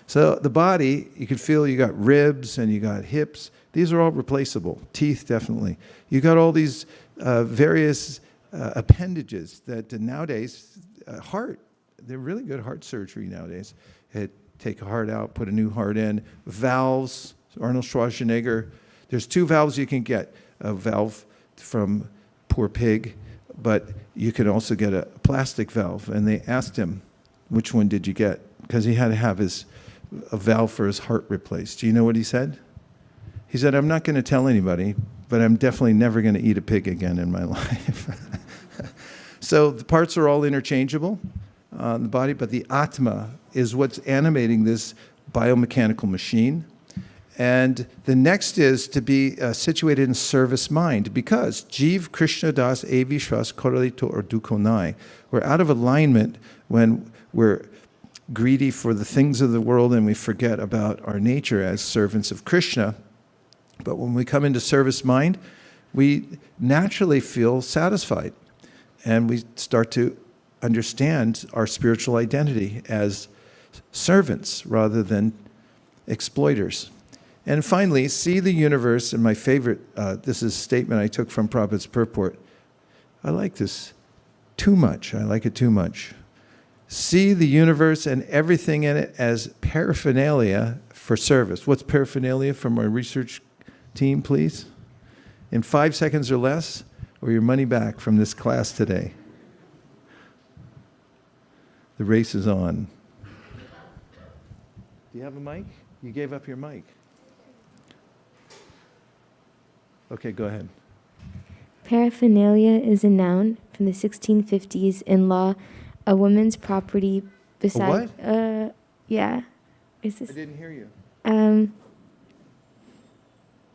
So the body, you can feel you got ribs and you got hips. These are all replaceable. Teeth, definitely. You got all these various appendages that nowadays, heart, they're really good heart surgery nowadays. Take a heart out, put a new heart in. Valves, Arnold Schwarzenegger. There's 2 valves you can get. A valve from poor pig, but you can also get a plastic valve. And they asked him, which one did you get? Because he had to have a valve for his heart replaced. Do you know what he said? He said, I'm not going to tell anybody, but I'm definitely never going to eat a pig again in my life. So the parts are all interchangeable on the body, but the Atma is what's animating this biomechanical machine. And the next is to be situated in service mind, because Jiv Krishna Das Evishwas Koralito or Dukonai. We're out of alignment when we're greedy for the things of the world and we forget about our nature as servants of Krishna. But when we come into service mind, we naturally feel satisfied. And we start to understand our spiritual identity as servants rather than exploiters. And finally, see the universe, and my favorite, this is a statement I took from Prabhupada's purport. I like this too much. I like it too much. See the universe and everything in it as paraphernalia for service. What's paraphernalia from our research team, please? In 5 seconds or less, or your money back from this class today. The race is on. Do you have a mic? You gave up your mic. Okay, go ahead. Paraphernalia is a noun from the 1650s in law, a woman's property beside. What? Yeah. Is this? I didn't hear you.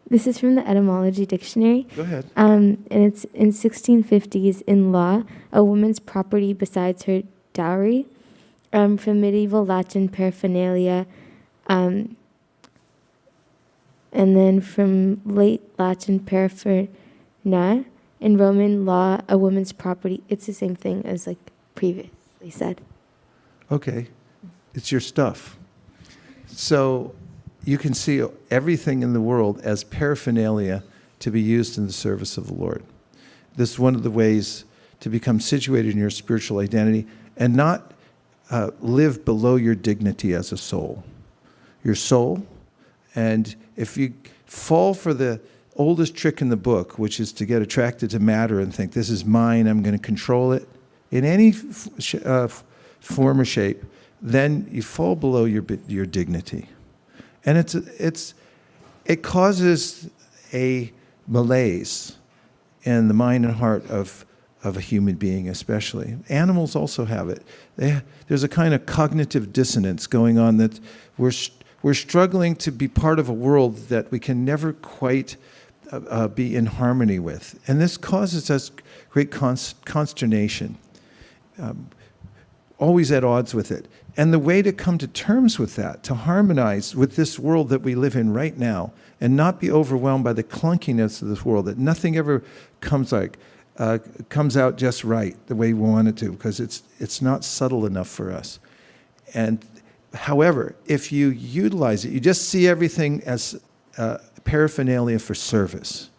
This is from the etymology dictionary. Go ahead. And it's in 1650s in law, a woman's property besides her dowry. From medieval Latin paraphernalia, and then from late Latin parapherna. In Roman law, a woman's property. It's the same thing as like previously said. Okay. It's your stuff. So you can see everything in the world as paraphernalia to be used in the service of the Lord. This is one of the ways to become situated in your spiritual identity and not live below your dignity as a soul. Your soul, and if you fall for the oldest trick in the book, which is to get attracted to matter and think, this is mine, I'm going to control it, in any form or shape, then you fall below your dignity. And it causes a malaise in the mind and heart of a human being especially. Animals also have it. There's a kind of cognitive dissonance going on that we're struggling to be part of a world that we can never quite be in harmony with. And this causes us great consternation, always at odds with it. And the way to come to terms with that, to harmonize with this world that we live in right now, and not be overwhelmed by the clunkiness of this world, that nothing ever comes out just right the way we want it to, because it's not subtle enough for us. And however, if you utilize it, you just see everything as paraphernalia for service.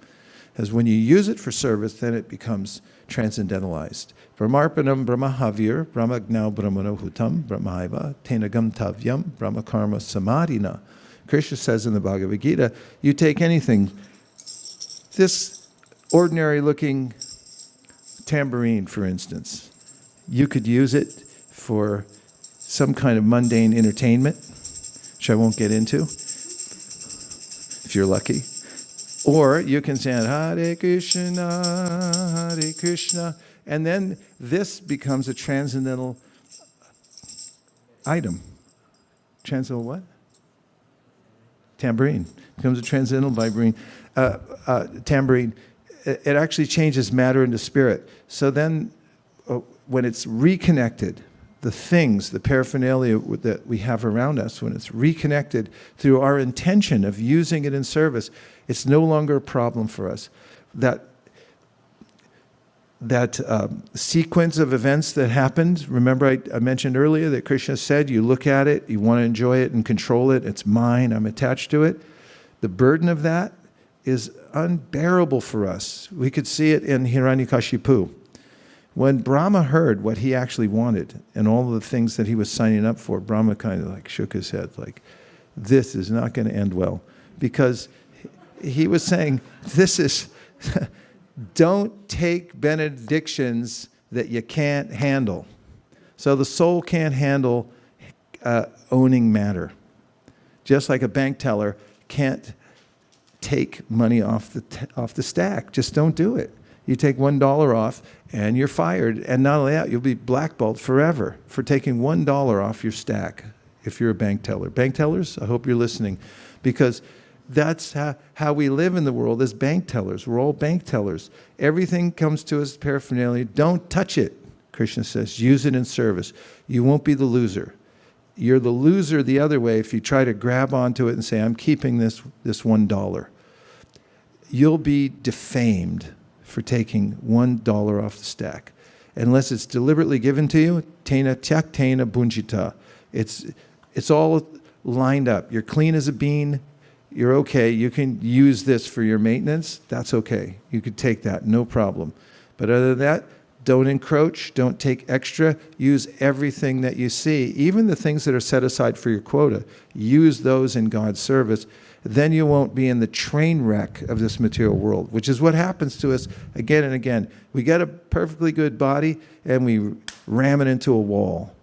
As when you use it for service, then it becomes transcendentalized. Brahmarpanam brahmahavir brahmagnau brahmanohutam brahmaiva tenagam tavyam brahmakarma samadhina. Krishna says in the Bhagavad Gita, you take anything, this ordinary looking tambourine, for instance, you could use it for some kind of mundane entertainment, which I won't get into, if you're lucky. Or you can chant Hare Krishna, and then this becomes a transcendental item. Transcendental what? Tambourine. Becomes a transcendental tambourine. It actually changes matter into spirit. So then when it's reconnected, the things, the paraphernalia that we have around us, when it's reconnected through our intention of using it in service, it's no longer a problem for us. That sequence of events that happened, remember I mentioned earlier that Krishna said, you look at it, you want to enjoy it and control it, it's mine, I'm attached to it. The burden of that is unbearable for us. We could see it in Hiranyakashipu. When Brahma heard what he actually wanted and all of the things that he was signing up for, Brahma kind of like shook his head like, this is not going to end well. Because he was saying, don't take benedictions that you can't handle. So the soul can't handle owning matter. Just like a bank teller can't take money off the stack. Just don't do it. You take $1 off and you're fired. And not only that, you'll be blackballed forever for taking $1 off your stack if you're a bank teller. Bank tellers, I hope you're listening, because that's how we live in the world as bank tellers. We're all bank tellers. Everything comes to us paraphernalia. Don't touch it, Krishna says. Use it in service. You won't be the loser. You're the loser the other way if you try to grab onto it and say, I'm keeping this $1. You'll be defamed for taking $1 off the stack. Unless it's deliberately given to you, tena tyak tena bunjita. It's all lined up. You're clean as a bean. You're okay. You can use this for your maintenance. That's okay. You could take that, no problem. But other than that, don't encroach. Don't take extra. Use everything that you see, even the things that are set aside for your quota. Use those in God's service. Then you won't be in the train wreck of this material world, which is what happens to us again and again. We get a perfectly good body and we ram it into a wall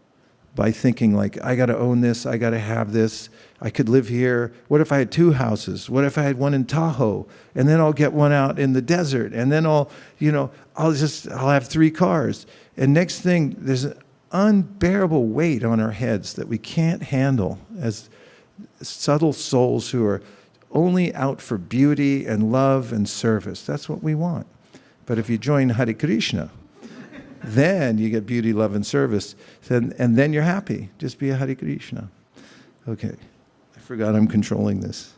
by thinking like, I got to own this, I got to have this, I could live here. What if I had 2 houses? What if I had one in Tahoe? And then I'll get one out in the desert. And then I'll have 3 cars. And next thing, there's an unbearable weight on our heads that we can't handle as subtle souls who are only out for beauty and love and service. That's what we want. But if you join Hare Krishna, then you get beauty, love, and service. And then you're happy. Just be a Hare Krishna. Okay. I forgot I'm controlling this.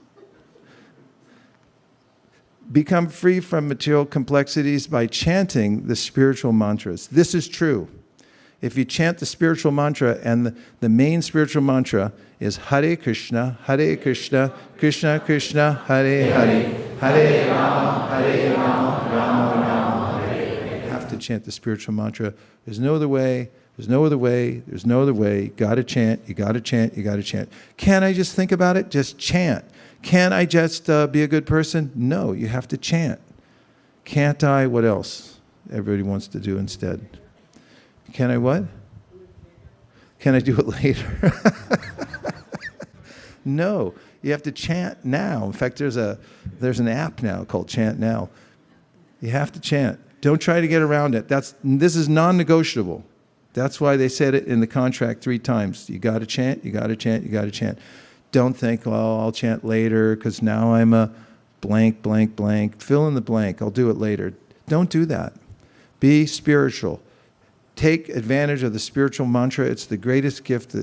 Become free from material complexities by chanting the spiritual mantras. This is true. If you chant the spiritual mantra, and the main spiritual mantra is Hare Krishna, Krishna Krishna, Hare Hare, Hare Rama, Rama Rama, Hare. You have to chant the spiritual mantra. There's no other way. There's no other way. There's no other way. Got to chant. You got to chant. You got to chant. Can I just think about it? Just chant. Can I just be a good person? No, you have to chant. Can't I? What else? Everybody wants to do instead. Can I what? Can I do it later? No, you have to chant now. In fact, there's an app now called Chant Now. You have to chant. Don't try to get around it. This is non-negotiable. That's why they said it in the contract 3 times. You got to chant, you got to chant, you got to chant. Don't think, well, I'll chant later because now I'm a blank, blank, blank. Fill in the blank. I'll do it later. Don't do that. Be spiritual. Take advantage of the spiritual mantra. It's the greatest gift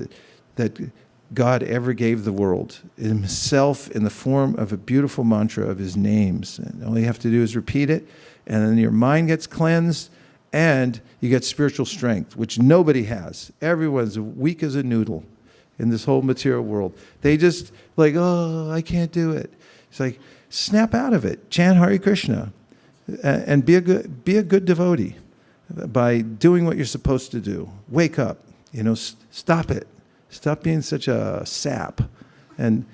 that God ever gave the world. Himself in the form of a beautiful mantra of his names. And all you have to do is repeat it, and then your mind gets cleansed, and you get spiritual strength, which nobody has. Everyone's weak as a noodle in this whole material world. They just like, oh, I can't do it. It's like, snap out of it. Chant Hare Krishna, and be a good devotee by doing what you're supposed to do. Wake up. Stop it. Stop being such a sap, and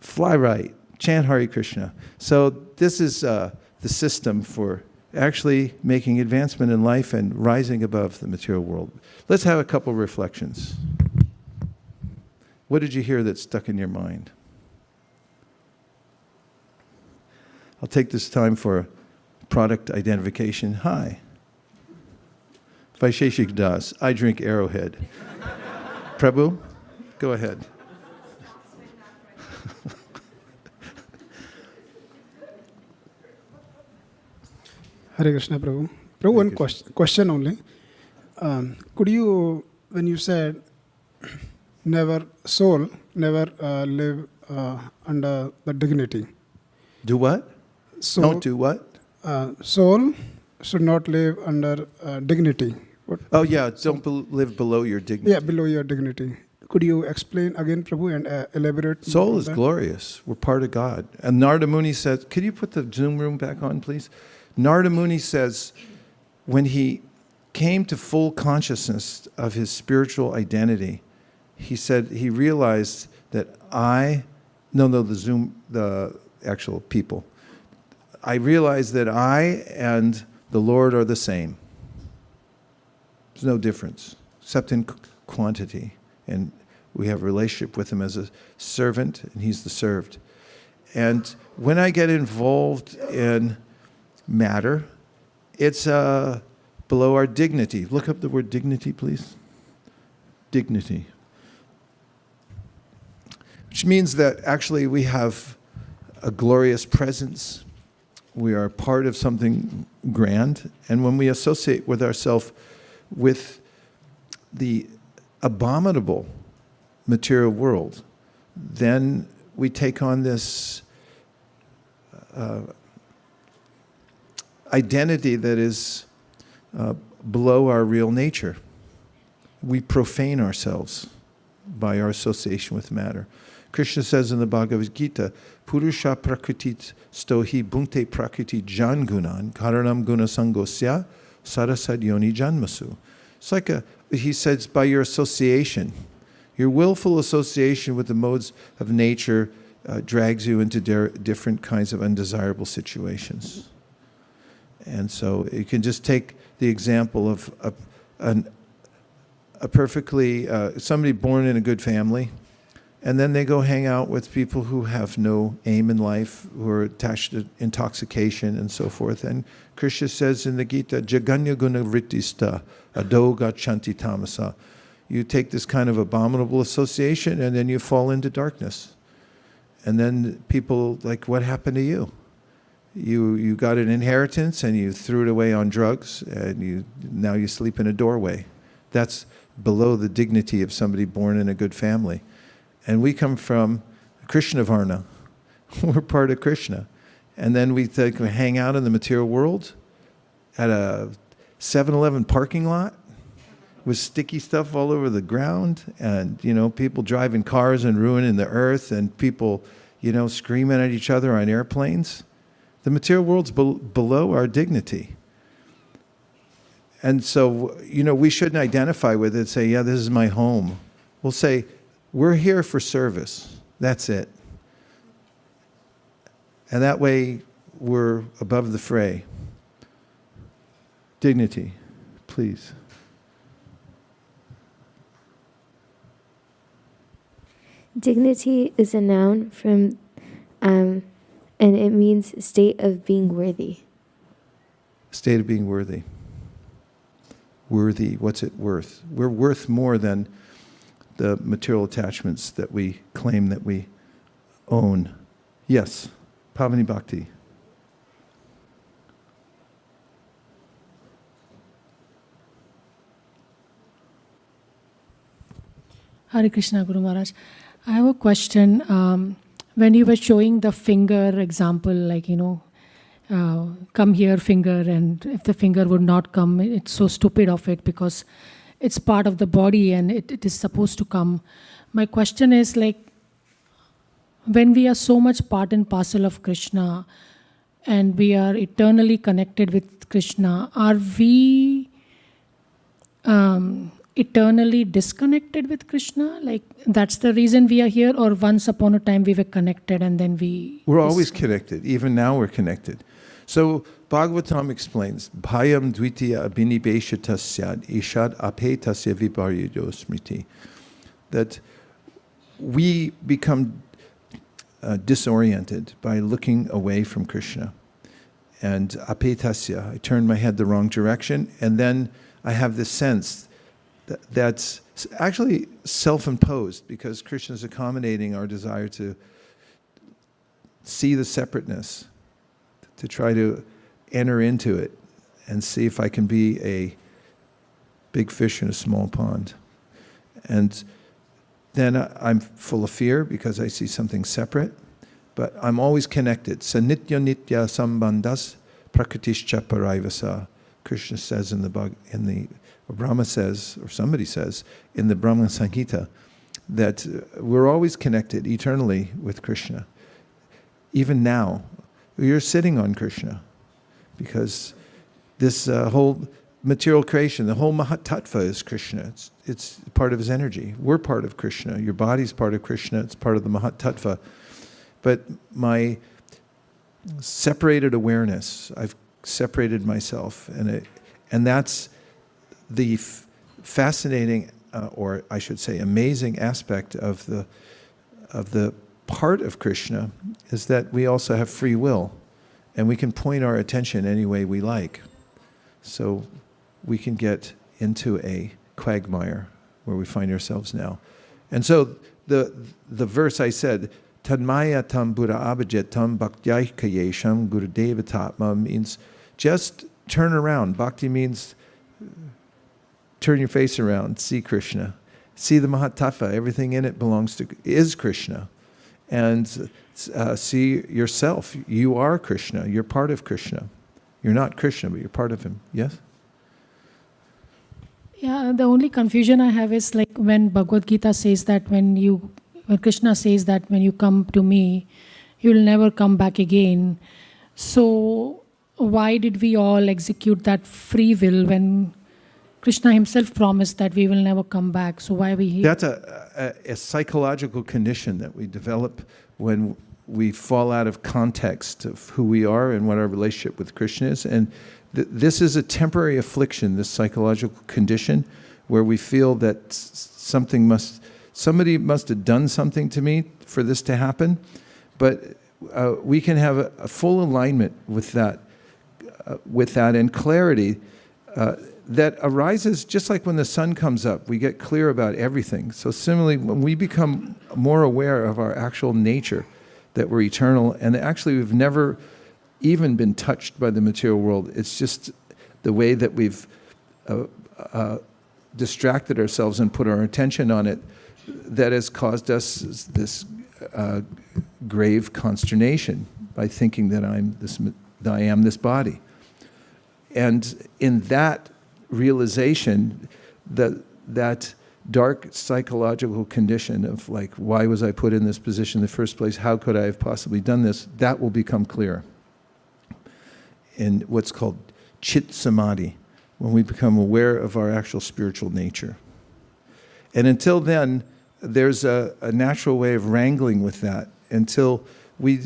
fly right. Chant Hare Krishna. So this is the system for actually making advancement in life and rising above the material world. Let's have a couple reflections. What did you hear that stuck in your mind? I'll take this time for product identification. Hi. Vaisesika Dasa. I drink Arrowhead. Prabhu, go ahead. Hare Krishna, Prabhu. Prabhu, one question only. Could you, when you said soul never live under the dignity? Do what? Don't do what? Soul should not live under dignity. Oh yeah, don't live below your dignity. Yeah, below your dignity. Could you explain again, Prabhu, and elaborate? Soul is glorious. We're part of God. And Narada Muni says, could you put the Zoom room back on, please? Narada Muni says, when he came to full consciousness of his spiritual identity, he said he realized that the actual people. I realized that I and the Lord are the same. There's no difference, except in quantity. And we have a relationship with him as a servant, and he's the served. And when I get involved in matter, it's below our dignity. Look up the word dignity, please. Dignity. Which means that actually we have a glorious presence. We are part of something grand. And when we associate with ourselves with the abominable material world, then we take on this identity that is below our real nature. We profane ourselves by our association with matter. Krishna says in the Bhagavad Gita, Purusha prakritit stohi bhunte prakriti jangunan karanam gunasangosya sarasad yoni janmasu. It's like he says, by your association, your willful association with the modes of nature drags you into different kinds of undesirable situations. And so you can just take the example of a perfectly, somebody born in a good family, and then they go hang out with people who have no aim in life, who are attached to intoxication and so forth. And Krishna says in the Gita, Jaganya guna vrittista adoga chanti tamasa. You take this kind of abominable association and then you fall into darkness. And then people like, what happened to you? You got an inheritance and you threw it away on drugs, and now you sleep in a doorway. That's below the dignity of somebody born in a good family. And we come from Krishna Varna. We're part of Krishna. And then we hang out in the material world at a 7-Eleven parking lot with sticky stuff all over the ground, and people driving cars and ruining the earth, and people screaming at each other on airplanes. The material world's below our dignity. And so, we shouldn't identify with it, say, yeah, this is my home. We'll say, we're here for service. That's it. And that way, we're above the fray. Dignity, please. Dignity is a noun from, and it means state of being worthy. State of being worthy. Worthy, what's it worth? We're worth more than the material attachments that we claim that we own. Yes, Pavani Bhakti. Hare Krishna, Guru Maharaj. I have a question. When you were showing the finger example, like, come here finger, and if the finger would not come, it's so stupid of it because it's part of the body and it is supposed to come. My question is, like, when we are so much part and parcel of Krishna and we are eternally connected with Krishna, are we eternally disconnected with Krishna? Like, that's the reason we are here? Or once upon a time we were connected and then We're always connected. Even now we're connected. So Bhagavatam explains, Bhayam dvitiya abhinibeshata syad ishad apetasya viparyojo smriti. That we become disoriented by looking away from Krishna. And apetasya, I turn my head the wrong direction, and then I have this sense that's actually self-imposed because Krishna is accommodating our desire to see the separateness, to try to enter into it and see if I can be a big fish in a small pond. And then I'm full of fear because I see something separate, but I'm always connected. Sanitya nitya sambandhas prakritischa paraivasa. Krishna says or Brahma says, or somebody says, in the Brahma Samhita, that we're always connected eternally with Krishna. Even now, you're sitting on Krishna, because this whole material creation, the whole Mahatattva is Krishna. It's part of his energy. We're part of Krishna. Your body's part of Krishna. It's part of the Mahatattva. But my separated awareness, I've separated myself, and that's the fascinating, or I should say amazing aspect of the part of Krishna, is that we also have free will, and we can point our attention any way we like. So we can get into a quagmire where we find ourselves now. And so the verse I said, Tadmaya tam buddha abhijit tam bhaktyayikayesham gurudeva tatma, means just turn around. Bhakti means turn your face around, see Krishna. See the Mahatattva, everything in it is Krishna. And see yourself. You are Krishna. You're part of Krishna. You're not Krishna, but you're part of him. Yes? Yeah, the only confusion I have is like when Bhagavad Gita says that when Krishna says that when you come to me, you'll never come back again. So why did we all execute that free will when Krishna himself promised that we will never come back? So why are we here? That's a psychological condition that we develop when we fall out of context of who we are and what our relationship with Krishna is. And this is a temporary affliction, this psychological condition, where we feel that somebody must have done something to me for this to happen. But we can have a full alignment with that and clarity that arises just like when the sun comes up. We get clear about everything. So similarly, when we become more aware of our actual nature, that we're eternal, and actually we've never even been touched by the material world. It's just the way that we've distracted ourselves and put our attention on it that has caused us this grave consternation by thinking that I am this body. And in that realization, that dark psychological condition of like, why was I put in this position in the first place? How could I have possibly done this? That will become clear in what's called chit samadhi, when we become aware of our actual spiritual nature. And until then, there's a natural way of wrangling with that until we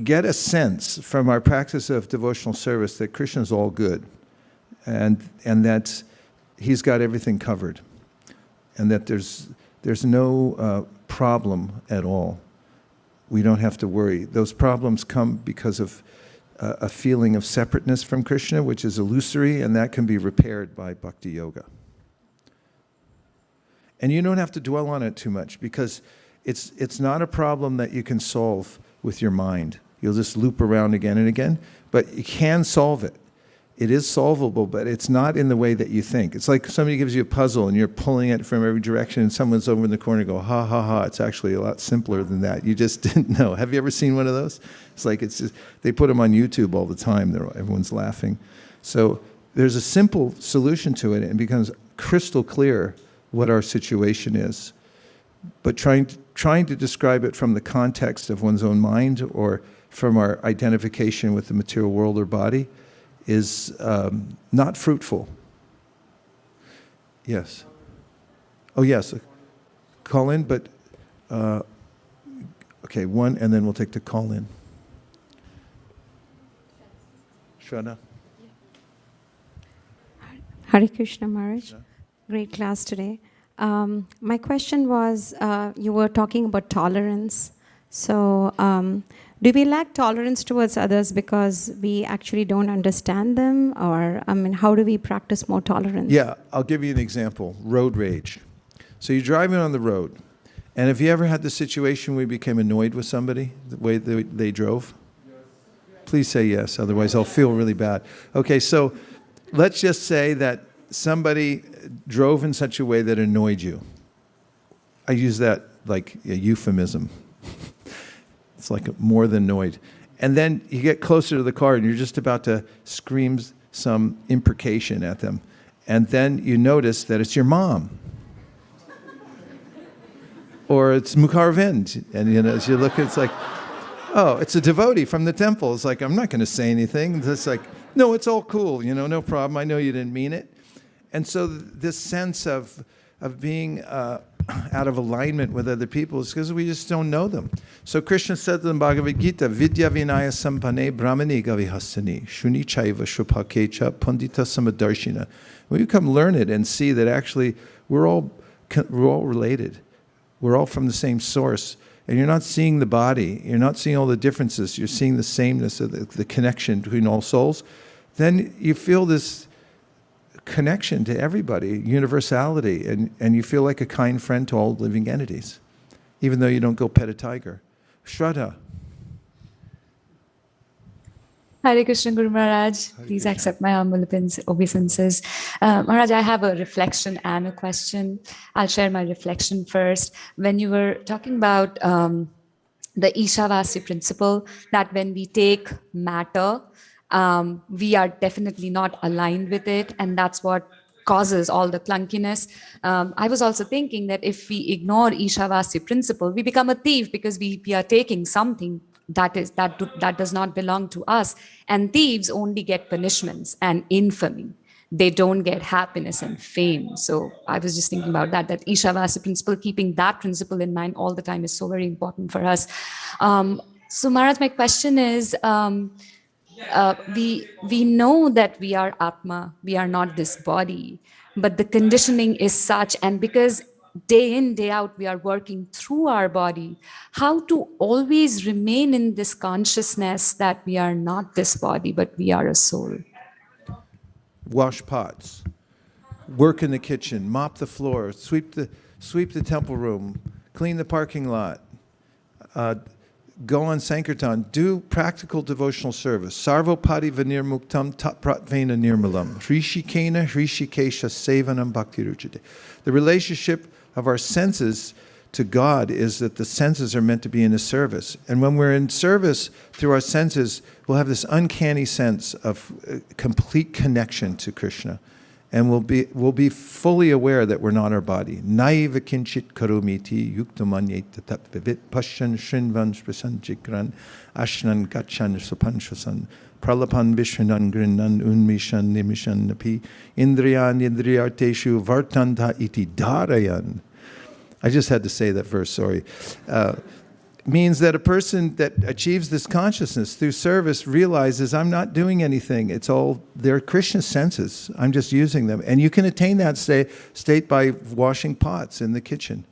get a sense from our practice of devotional service that Krishna's all good and that he's got everything covered and that there's no problem at all. We don't have to worry. Those problems come because of a feeling of separateness from Krishna, which is illusory, and that can be repaired by bhakti yoga. And you don't have to dwell on it too much because it's not a problem that you can solve with your mind. You'll just loop around again and again, but you can solve it. It is solvable, but it's not in the way that you think. It's like somebody gives you a puzzle and you're pulling it from every direction and someone's over in the corner and go, ha, ha, ha. It's actually a lot simpler than that. You just didn't know. Have you ever seen one of those? It's just, they put them on YouTube all the time. Everyone's laughing. So there's a simple solution to it and it becomes crystal clear what our situation is. But trying to describe it from the context of one's own mind or from our identification with the material world or body is not fruitful. Yes. Oh, yes. Call in, but okay, one, and then we'll take the call in. Shraddha. Hare Krishna Maharaj. Great class today. My question was, you were talking about tolerance. So, do we lack tolerance towards others because we actually don't understand them? Or, how do we practice more tolerance? Yeah, I'll give you an example. Road rage. So you're driving on the road, and have you ever had the situation where you became annoyed with somebody, the way they drove? Please say yes, otherwise I'll feel really bad. Okay, so let's just say that somebody drove in such a way that annoyed you. I use that like a euphemism. It's like more than annoyed. And then you get closer to the car and you're just about to scream some imprecation at them. And then you notice that it's your mom. Or it's Mukharvind. And as you look, it's like, oh, it's a devotee from the temple. It's like, I'm not going to say anything. It's like, no, it's all cool. No problem. I know you didn't mean it. And so this sense of being out of alignment with other people is because we just don't know them. So Krishna said in the Bhagavad Gita, Vidya Vinaya Sampane Brahmani Gavihasani Shuni Chaiva Shupakecha Pandita Samadarshina. We become learned and see that actually we're all related. We're all from the same source. And you're not seeing the body. You're not seeing all the differences. You're seeing the sameness of the connection between all souls. Then you feel this connection to everybody, universality, and you feel like a kind friend to all living entities, even though you don't go pet a tiger. Shraddha. Hare Krishna Guru Maharaj, please accept my humble obeisances. Maharaj, I have a reflection and a question. I'll share my reflection first. When you were talking about the Ishavasya principle, that when we take matter, we are definitely not aligned with it, and that's what causes all the clunkiness. I was also thinking that if we ignore Ishavasya principle, we become a thief because we are taking something that does not belong to us, and thieves only get punishments and infamy. They don't get happiness and fame. So I was just thinking about that Ishavasya principle, keeping that principle in mind all the time is so very important for us. So Maharaj, my question is, we know that we are Atma, we are not this body, but the conditioning is such, and because day in, day out, we are working through our body, how to always remain in this consciousness that we are not this body, but we are a soul. Wash pots, work in the kitchen, mop the floor, sweep the temple room, clean the parking lot, go on Sankirtan, do practical devotional service. Sarvopati vanir muktam tatpratvena nirmalam. Hrishikena hrishikesha sevanam bhakti ruchate. The relationship of our senses to God is that the senses are meant to be in a service. And when we're in service through our senses, we'll have this uncanny sense of complete connection to Krishna. And we'll be fully aware that we're not our body. Naiva kinchit karomiti yuktamanyet tatvivit pashan shrinvan sprasanjikran ashnan gachan supanshasan pralapan vishwanan grinnan unmishan nimishan napi indriyan indriyarteshu vartanta iti dharayan. I just had to say that verse, sorry. Means that a person that achieves this consciousness through service realizes I'm not doing anything. It's all, they're Krishna senses. I'm just using them. And you can attain that state by washing pots in the kitchen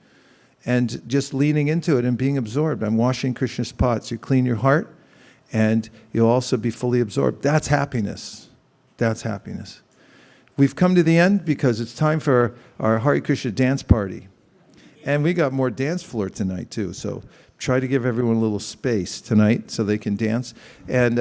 and just leaning into it and being absorbed. I'm washing Krishna's pots. You clean your heart and you'll also be fully absorbed. That's happiness. That's happiness. We've come to the end because it's time for our Hare Krishna dance party. And we got more dance floor tonight too, so try to give everyone a little space tonight so they can dance. And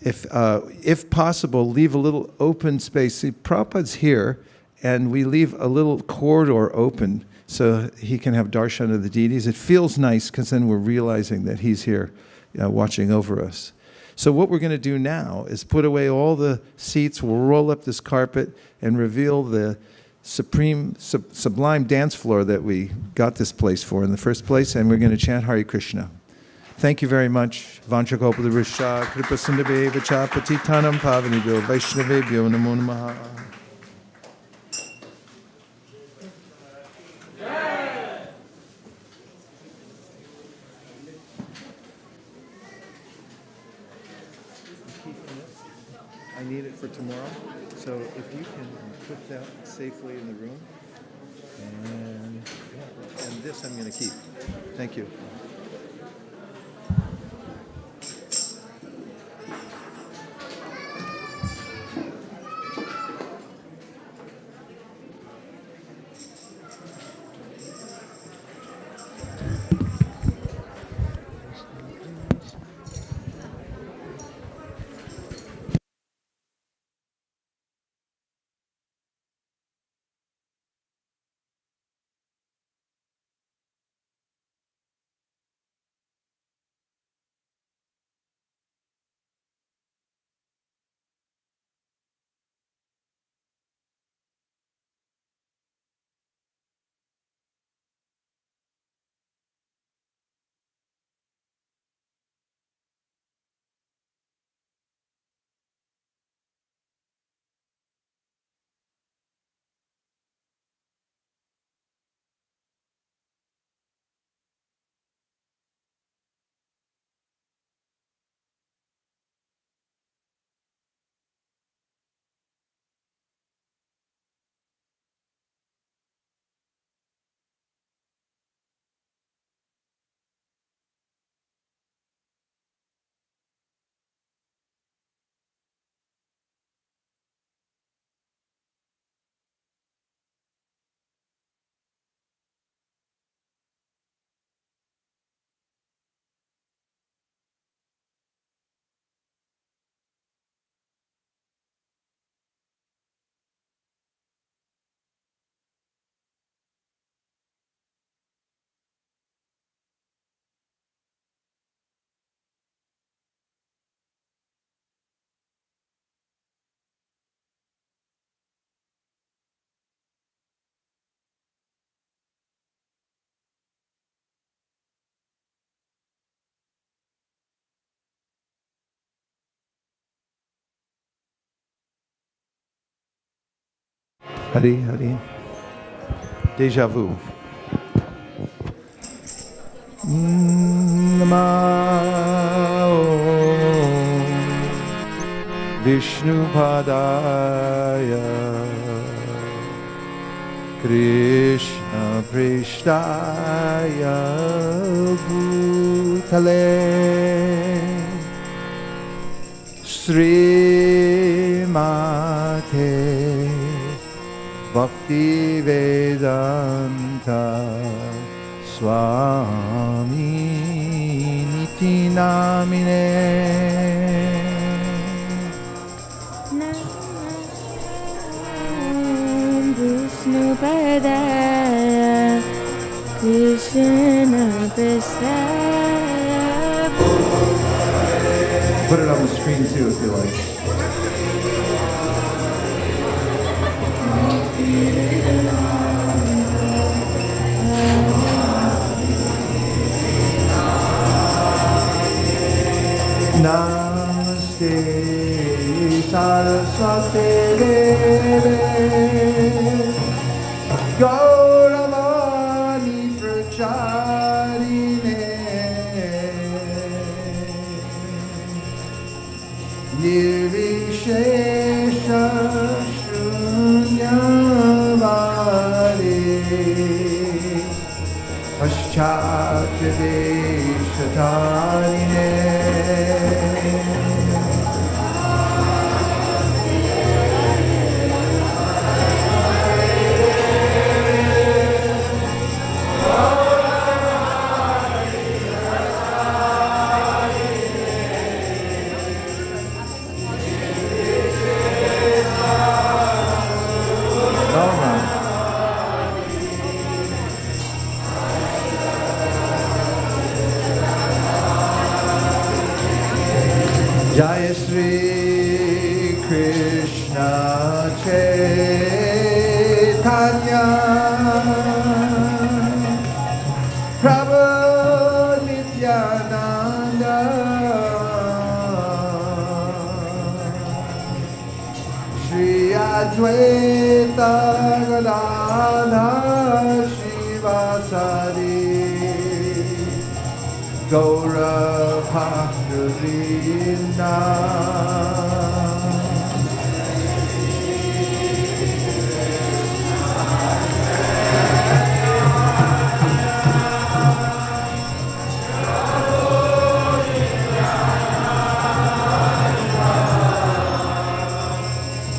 if possible, leave a little open space. See, Prabhupada's here, and we leave a little corridor open so he can have darshan of the deities. It feels nice because then we're realizing that he's here watching over us. So what we're going to do now is put away all the seats. We'll roll up this carpet and reveal the sublime dance floor that we got this place for in the first place, and we're going to chant Hare Krishna. Thank you very much. Vanchakalpadurusha kripasindhaveva patitanam pavanibhyo vaishnavebhyo namo namaha. I need it for tomorrow, so if you can put that safely in the room. And this I'm going to keep. Thank you. Hari, Hari. Deja vu. Namo Vishnu Padaya Krishna Prishtaya Bhutale Srimate Bhakti Vedanta Swami Niti Namine Nam Vishnu Padaya Krishna Prasthaya. Put it on the screen too if you like. Gauravani Pracharine Nirvishesha Shunyavare Paschatadeshatarine Jai Shri Krishna Chaitanya Prabhu Nityananda Shri Advaita Gadadhar Shivasari Gaura Bhaktivinoda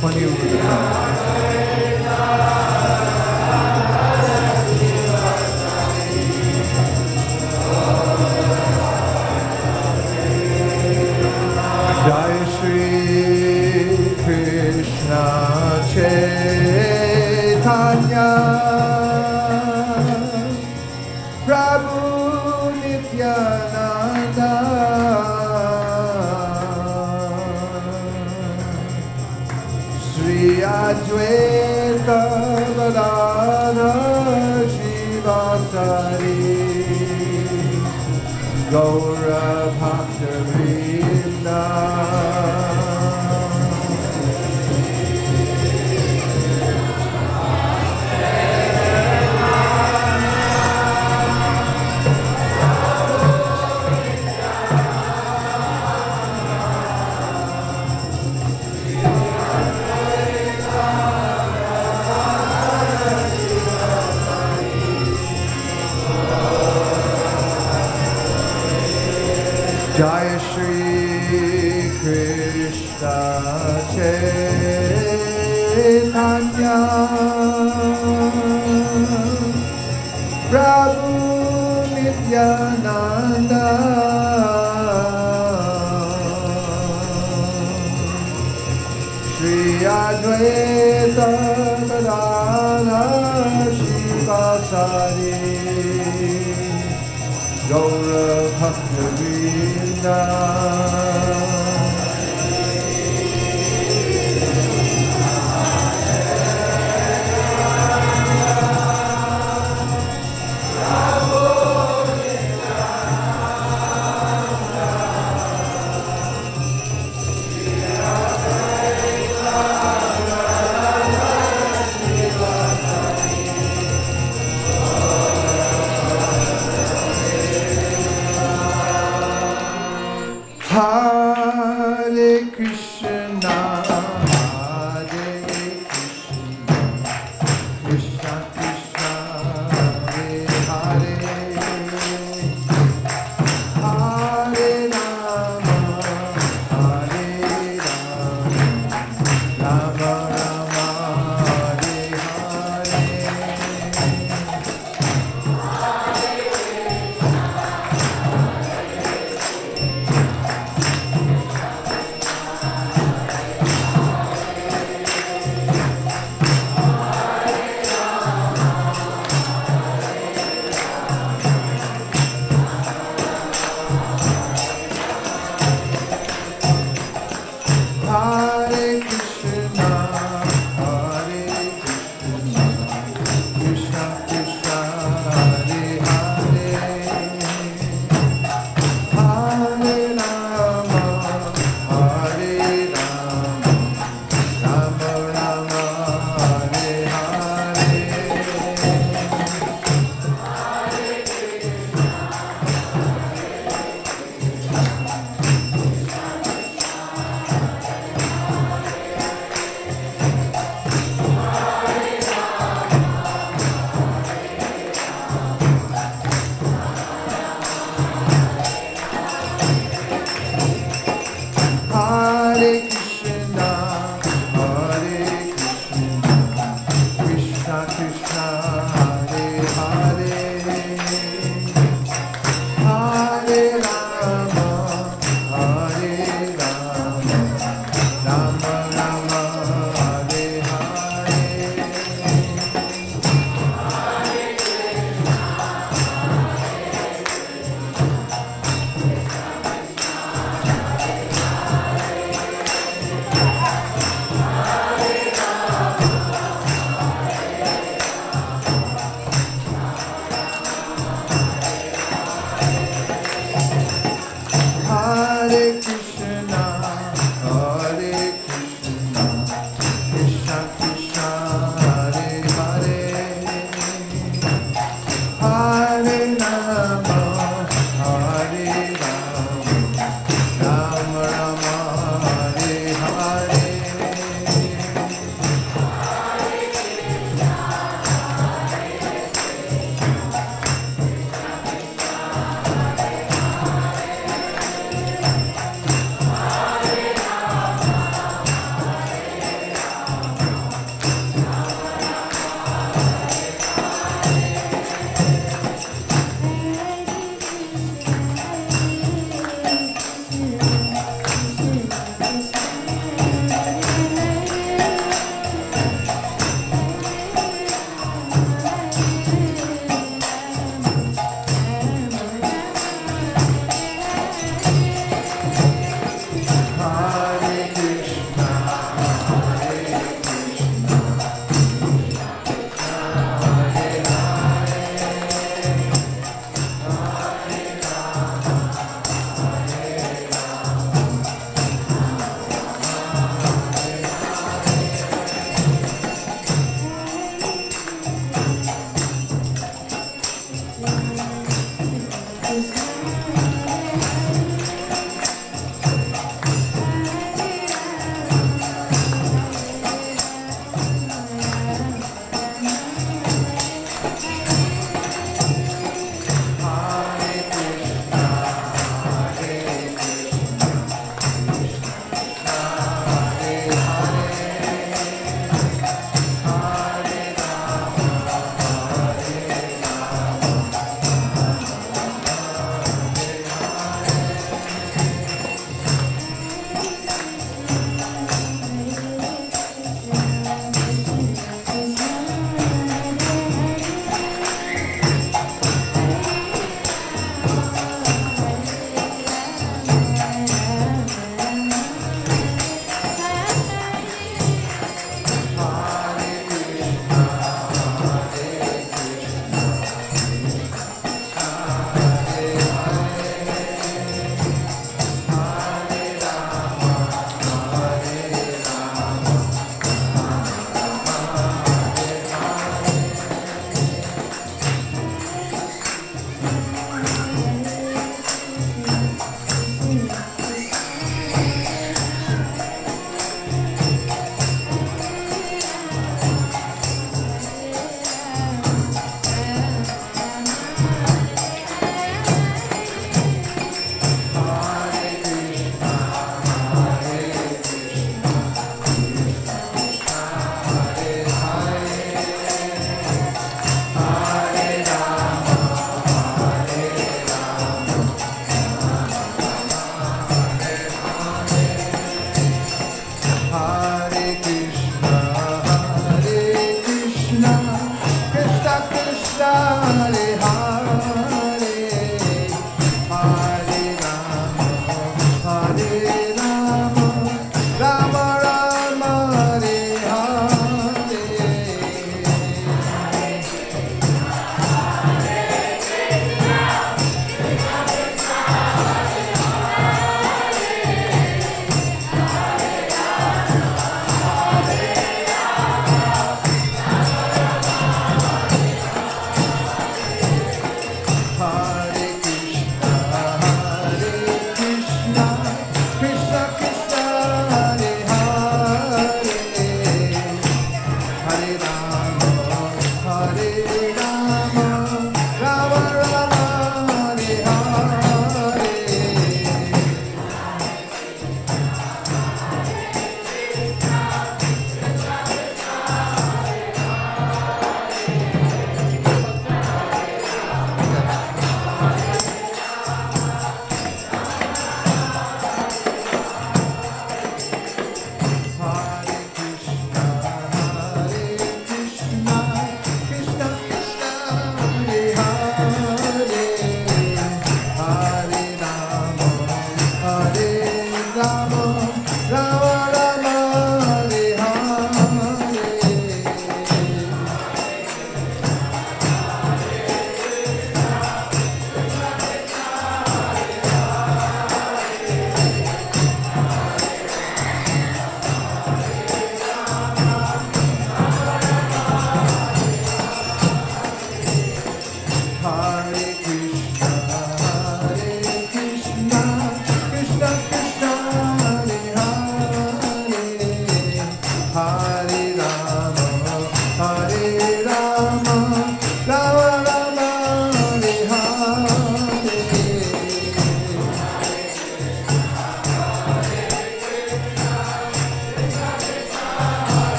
Funny over the top. Jai Shri Krishna Chaitanya Prabhu Nityananda Sri Advaita Gadadhar Shivasari Gaura Bhaktivinoda Jai Shri Krishna Chaitanya Prabhu Nityananda Shri Advaita Gadadhar Shivasari Gaura Bhaktivinoda Hare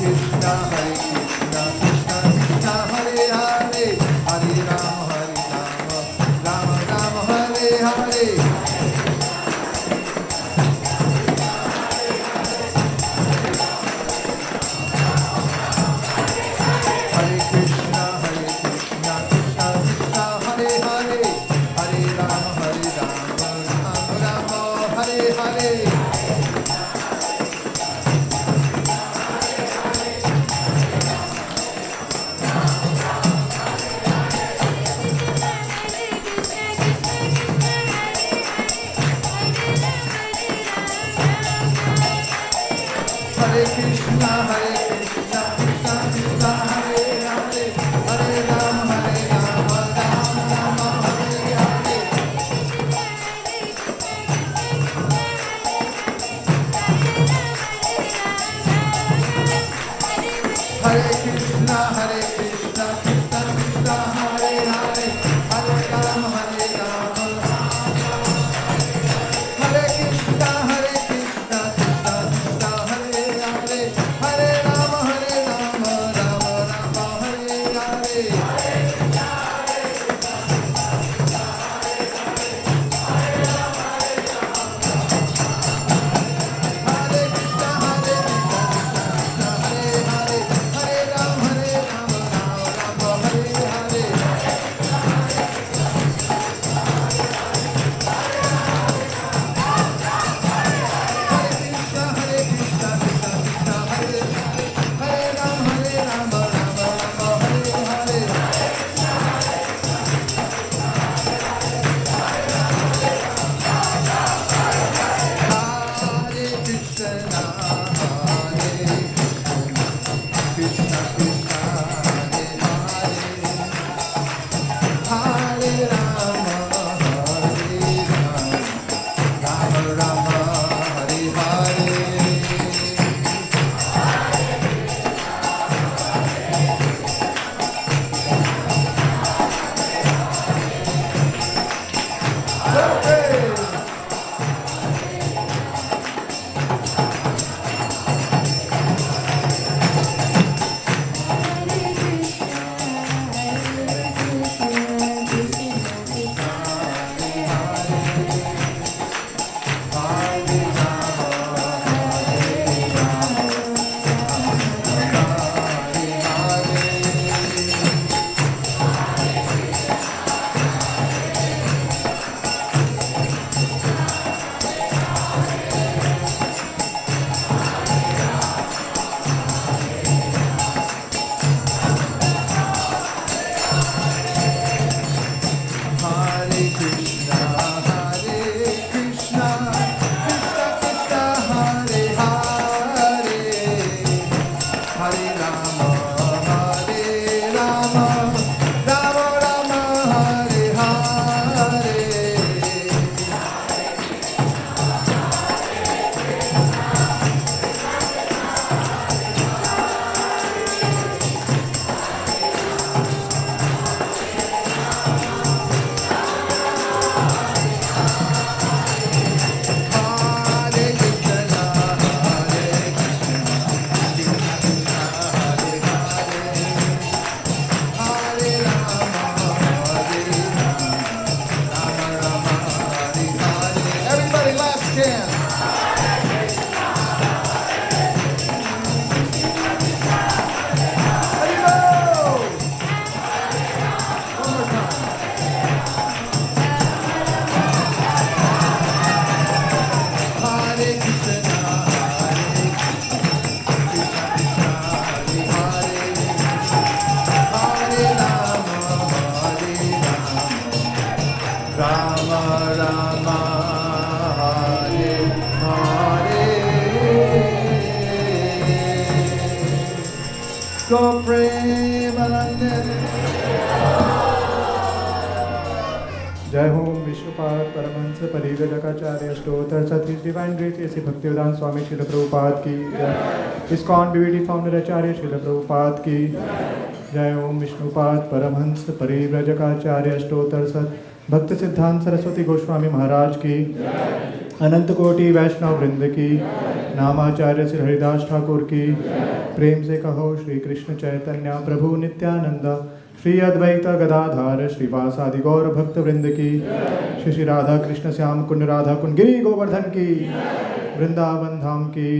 Krishna को प्रेम जय होम विश्वपाद परमहंस परिव्रजकाचार्य अष्टोत्तर सतीश divine grace ऐसे भक्तिवेदांत स्वामी श्रील प्रभुपाद की जय। इस्कॉन बीवीडी फाउंडर आचार्य श्रील प्रभुपाद की जय। ओम विष्णुपाद परमहंस परिव्रजकाचार्य अष्टोत्तर सत भक्त सिद्धांत सरस्वती गोस्वामी महाराज की अनंत कोटि वैष्णव वृंद की नामाचार्य श्री हरिदास ठाकुर की प्रेम से कहो श्री कृष्ण चैतन्य प्रभु नित्यानंद श्री अद्वैत गदाधार श्रीवासादि गौर भक्त वृंद की श्री श्री राधा कृष्ण श्याम कुंड राधा कुंड गिरी गोवर्धन की वृंदावन धाम की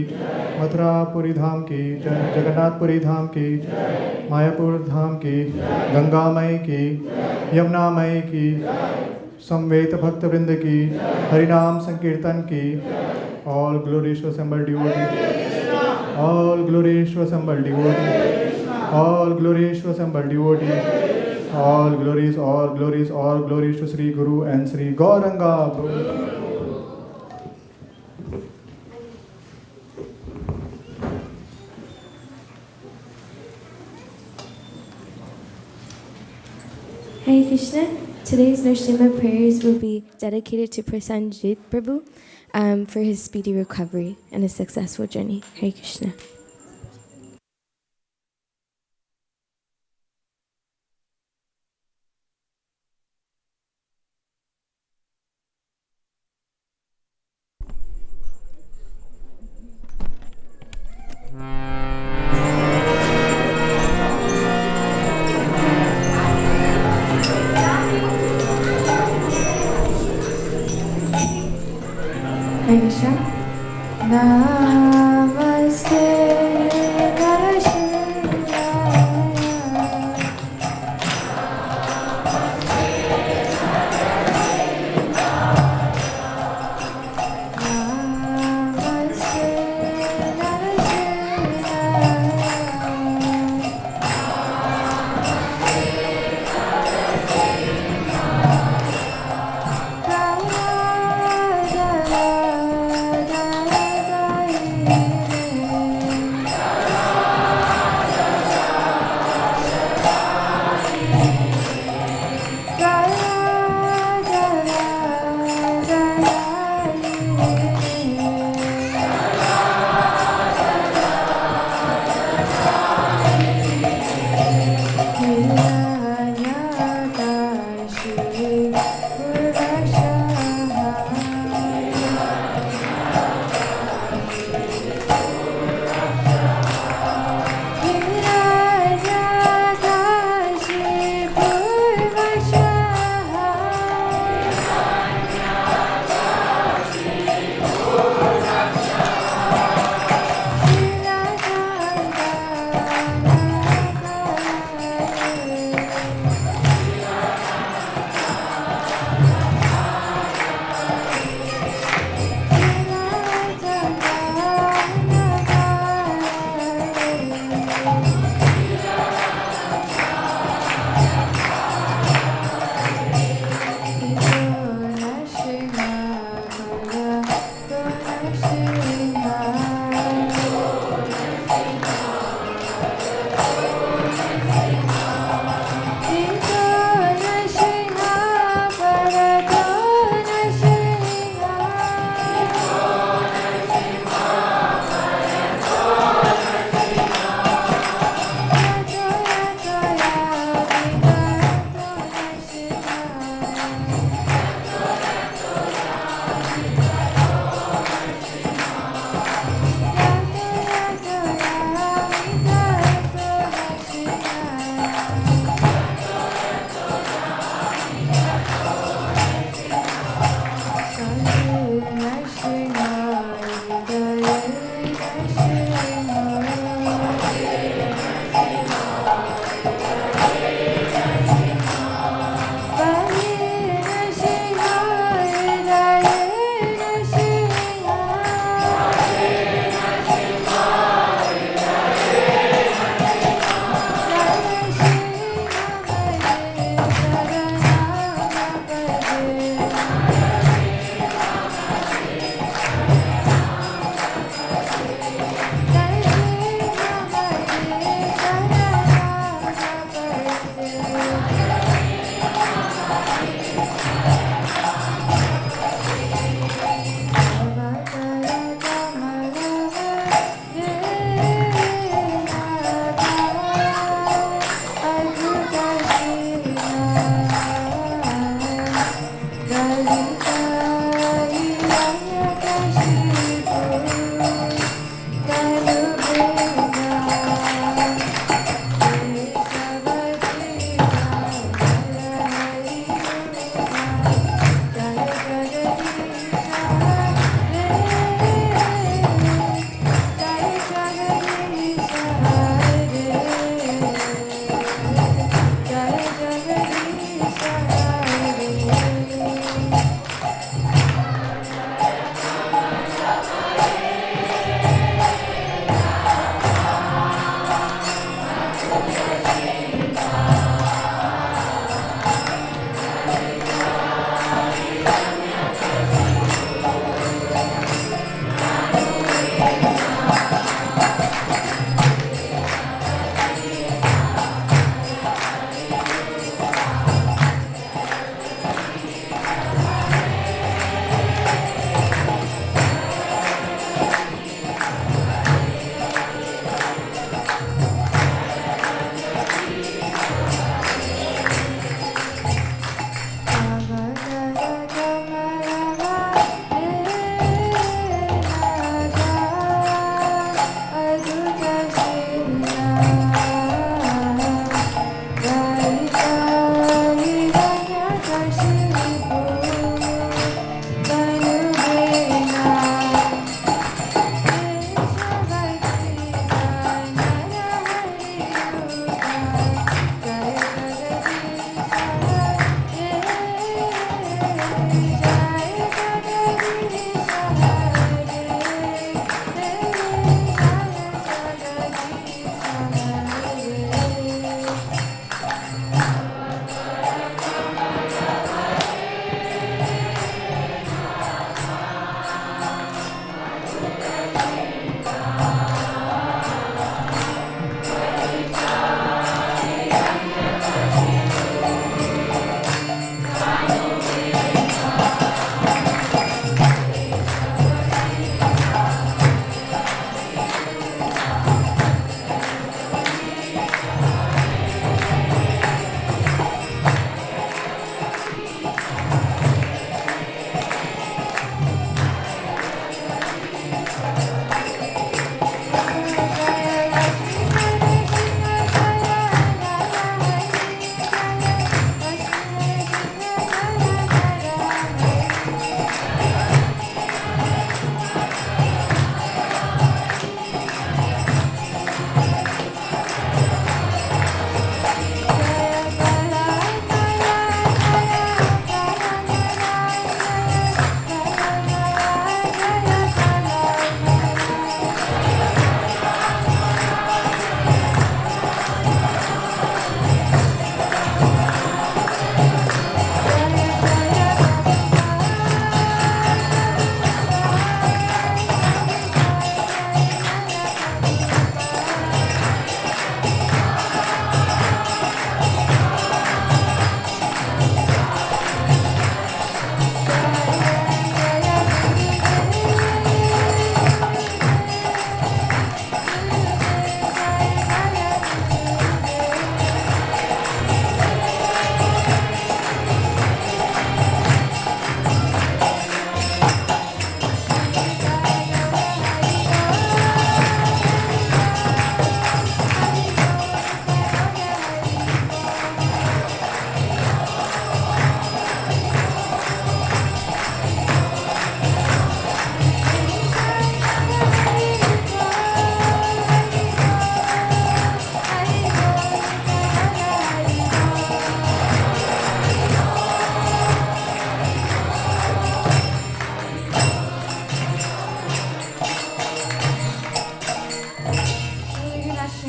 मथुरापुरी धाम की जगन्नाथपुरी धाम की मायापुर धाम की गंगा मई की यमुना मई की संवेत भक्त वृंद की हरिनाम संकीर्तन की all glories to assembled devotees, all glories to assembled devotees, all glories to assembled devotees, all glories to Sri Guru and Sri Gauranga. Hare Krishna. Today's Nrsimha prayers will be dedicated to Prasanjit Prabhu for his speedy recovery and a successful journey. Hare Krishna. Hare Krishna. Namaste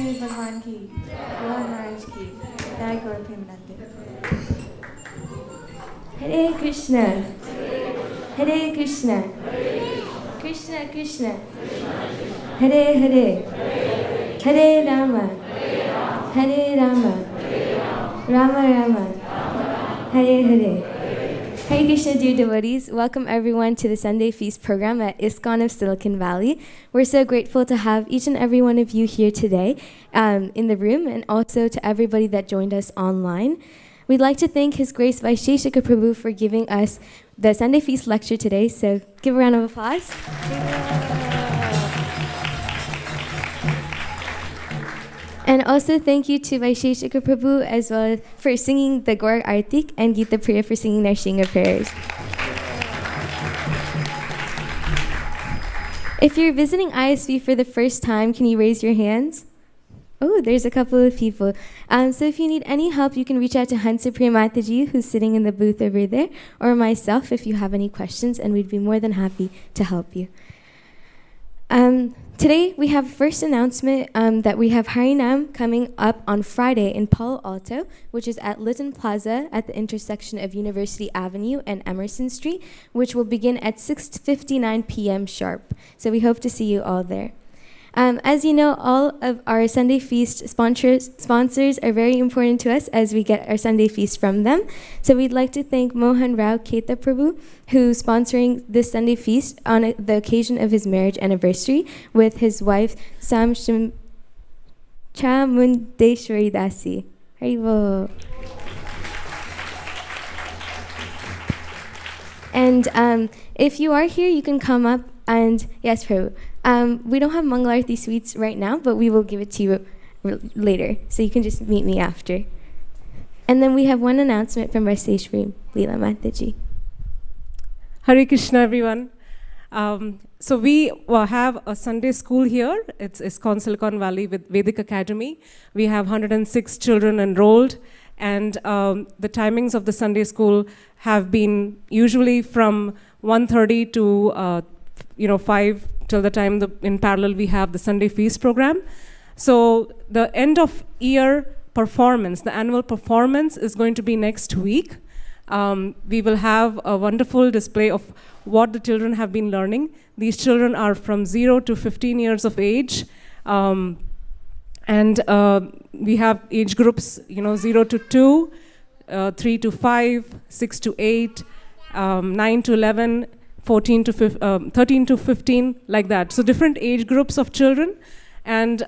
Guru Bhagwan ki, Guru Maharaj ki, Jai Gaur Premanande. Hare Krishna, Hare Krishna, Krishna Krishna, Hare Hare, Hare Rama, Hare Rama, Rama Rama, Hare Hare. Hare Krishna, dear devotees. Welcome everyone to the Sunday Feast program at ISKCON of Silicon Valley. We're so grateful to have each and every one of you here today in the room, and also to everybody that joined us online. We'd like to thank His Grace Vaisesika Prabhu for giving us the Sunday Feast lecture today, so give a round of applause. And also thank you to Vaisesika Prabhu as well for singing the Gaur Artik, and Gita Priya for singing their Shinga prayers. If you're visiting ISV for the first time, can you raise your hands? Oh, there's a couple of people. So if you need any help, you can reach out to Hansa Priya Mataji, who's sitting in the booth over there, or myself if you have any questions, and we'd be more than happy to help you. Today, we have first announcement that we have Harinam coming up on Friday in Palo Alto, which is at Lytton Plaza at the intersection of University Avenue and Emerson Street, which will begin at 6:59 p.m. sharp. So we hope to see you all there. As you know, all of our Sunday Feast sponsors are very important to us as we get our Sunday Feast from them. So we'd like to thank Mohan Rao Katha Prabhu, who's sponsoring this Sunday Feast on the occasion of his marriage anniversary with his wife, Chamundeshwari Dasi. Haribol. And if you are here, you can come up and, yes, Prabhu. We don't have Mangalarti sweets right now, but we will give it to you later. So you can just meet me after. And then we have one announcement from Vaiseshwari Leela Mataji. Hare Krishna, everyone. So we have a Sunday school here. It's ISKCON Silicon Valley with Vedic Academy. We have 106 children enrolled. And the timings of the Sunday school have been usually from 1:30 to 5 till the time in parallel we have the Sunday Feast program. So the end of year performance, the annual performance is going to be next week. We will have a wonderful display of what the children have been learning. These children are from 0 to 15 years of age. And we have age groups, 0 to 2, 3 to 5, 6 to 8, 9 to 11, 13 to 15, like that. So different age groups of children. And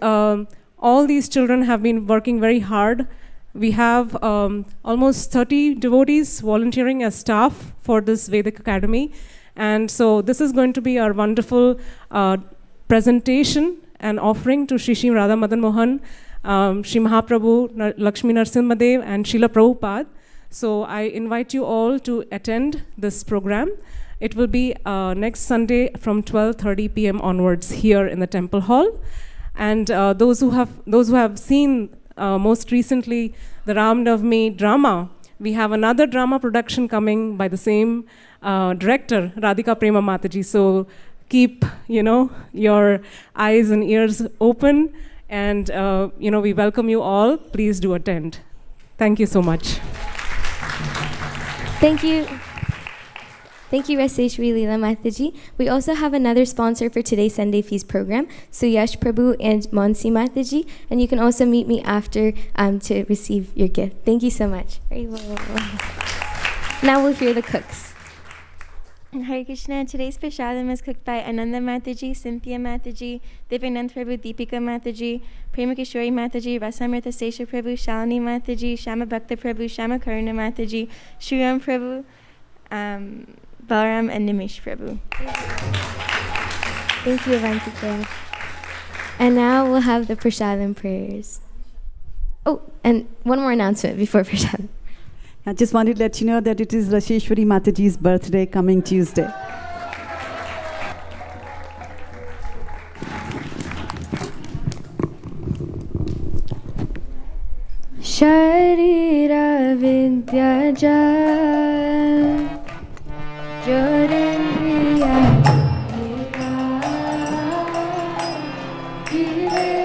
all these children have been working very hard. We have almost 30 devotees volunteering as staff for this Vedic Academy. And so this is going to be our wonderful presentation and offering to Shri Radha Madan Mohan, Shri Mahaprabhu, Lakshmi Narasimhadev, and Srila Prabhupada. So I invite you all to attend this program. It will be next Sunday from 12:30 p.m. onwards here in the temple hall. And those who have seen most recently the Ram Navami drama, we have another drama production coming by the same director, Radhika Prema Mataji. So keep your eyes and ears open, and we welcome you all. Please do attend. Thank you so much. Thank you. Thank you, Vaiseshwari Leela Mataji. We also have another sponsor for today's Sunday Feast program, Suyash Prabhu and Monsi Mataji, and you can also meet me after to receive your gift. Thank you so much. Now we'll hear the cooks. Hare Krishna. Today's prasadam is cooked by Ananda Mataji, Cynthia Mataji, Divyanand Prabhu, Deepika Mataji, Prema Kishori Mataji, Rasamrita Sesha Prabhu, Shalini Mataji, Shama Bhakta Prabhu, Shama Karuna Mataji, Shriram Prabhu, Balaram, and Nimish Prabhu. Thank you, Avantika. And now we'll have the prasadam prayers. Oh, and one more announcement before prasadam. I just wanted to let you know that it is Vaiseshwari Mataji's birthday coming Tuesday. Sharira Vidyaja Jodendriya Jire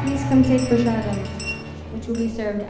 Please come take prasadam, which will be served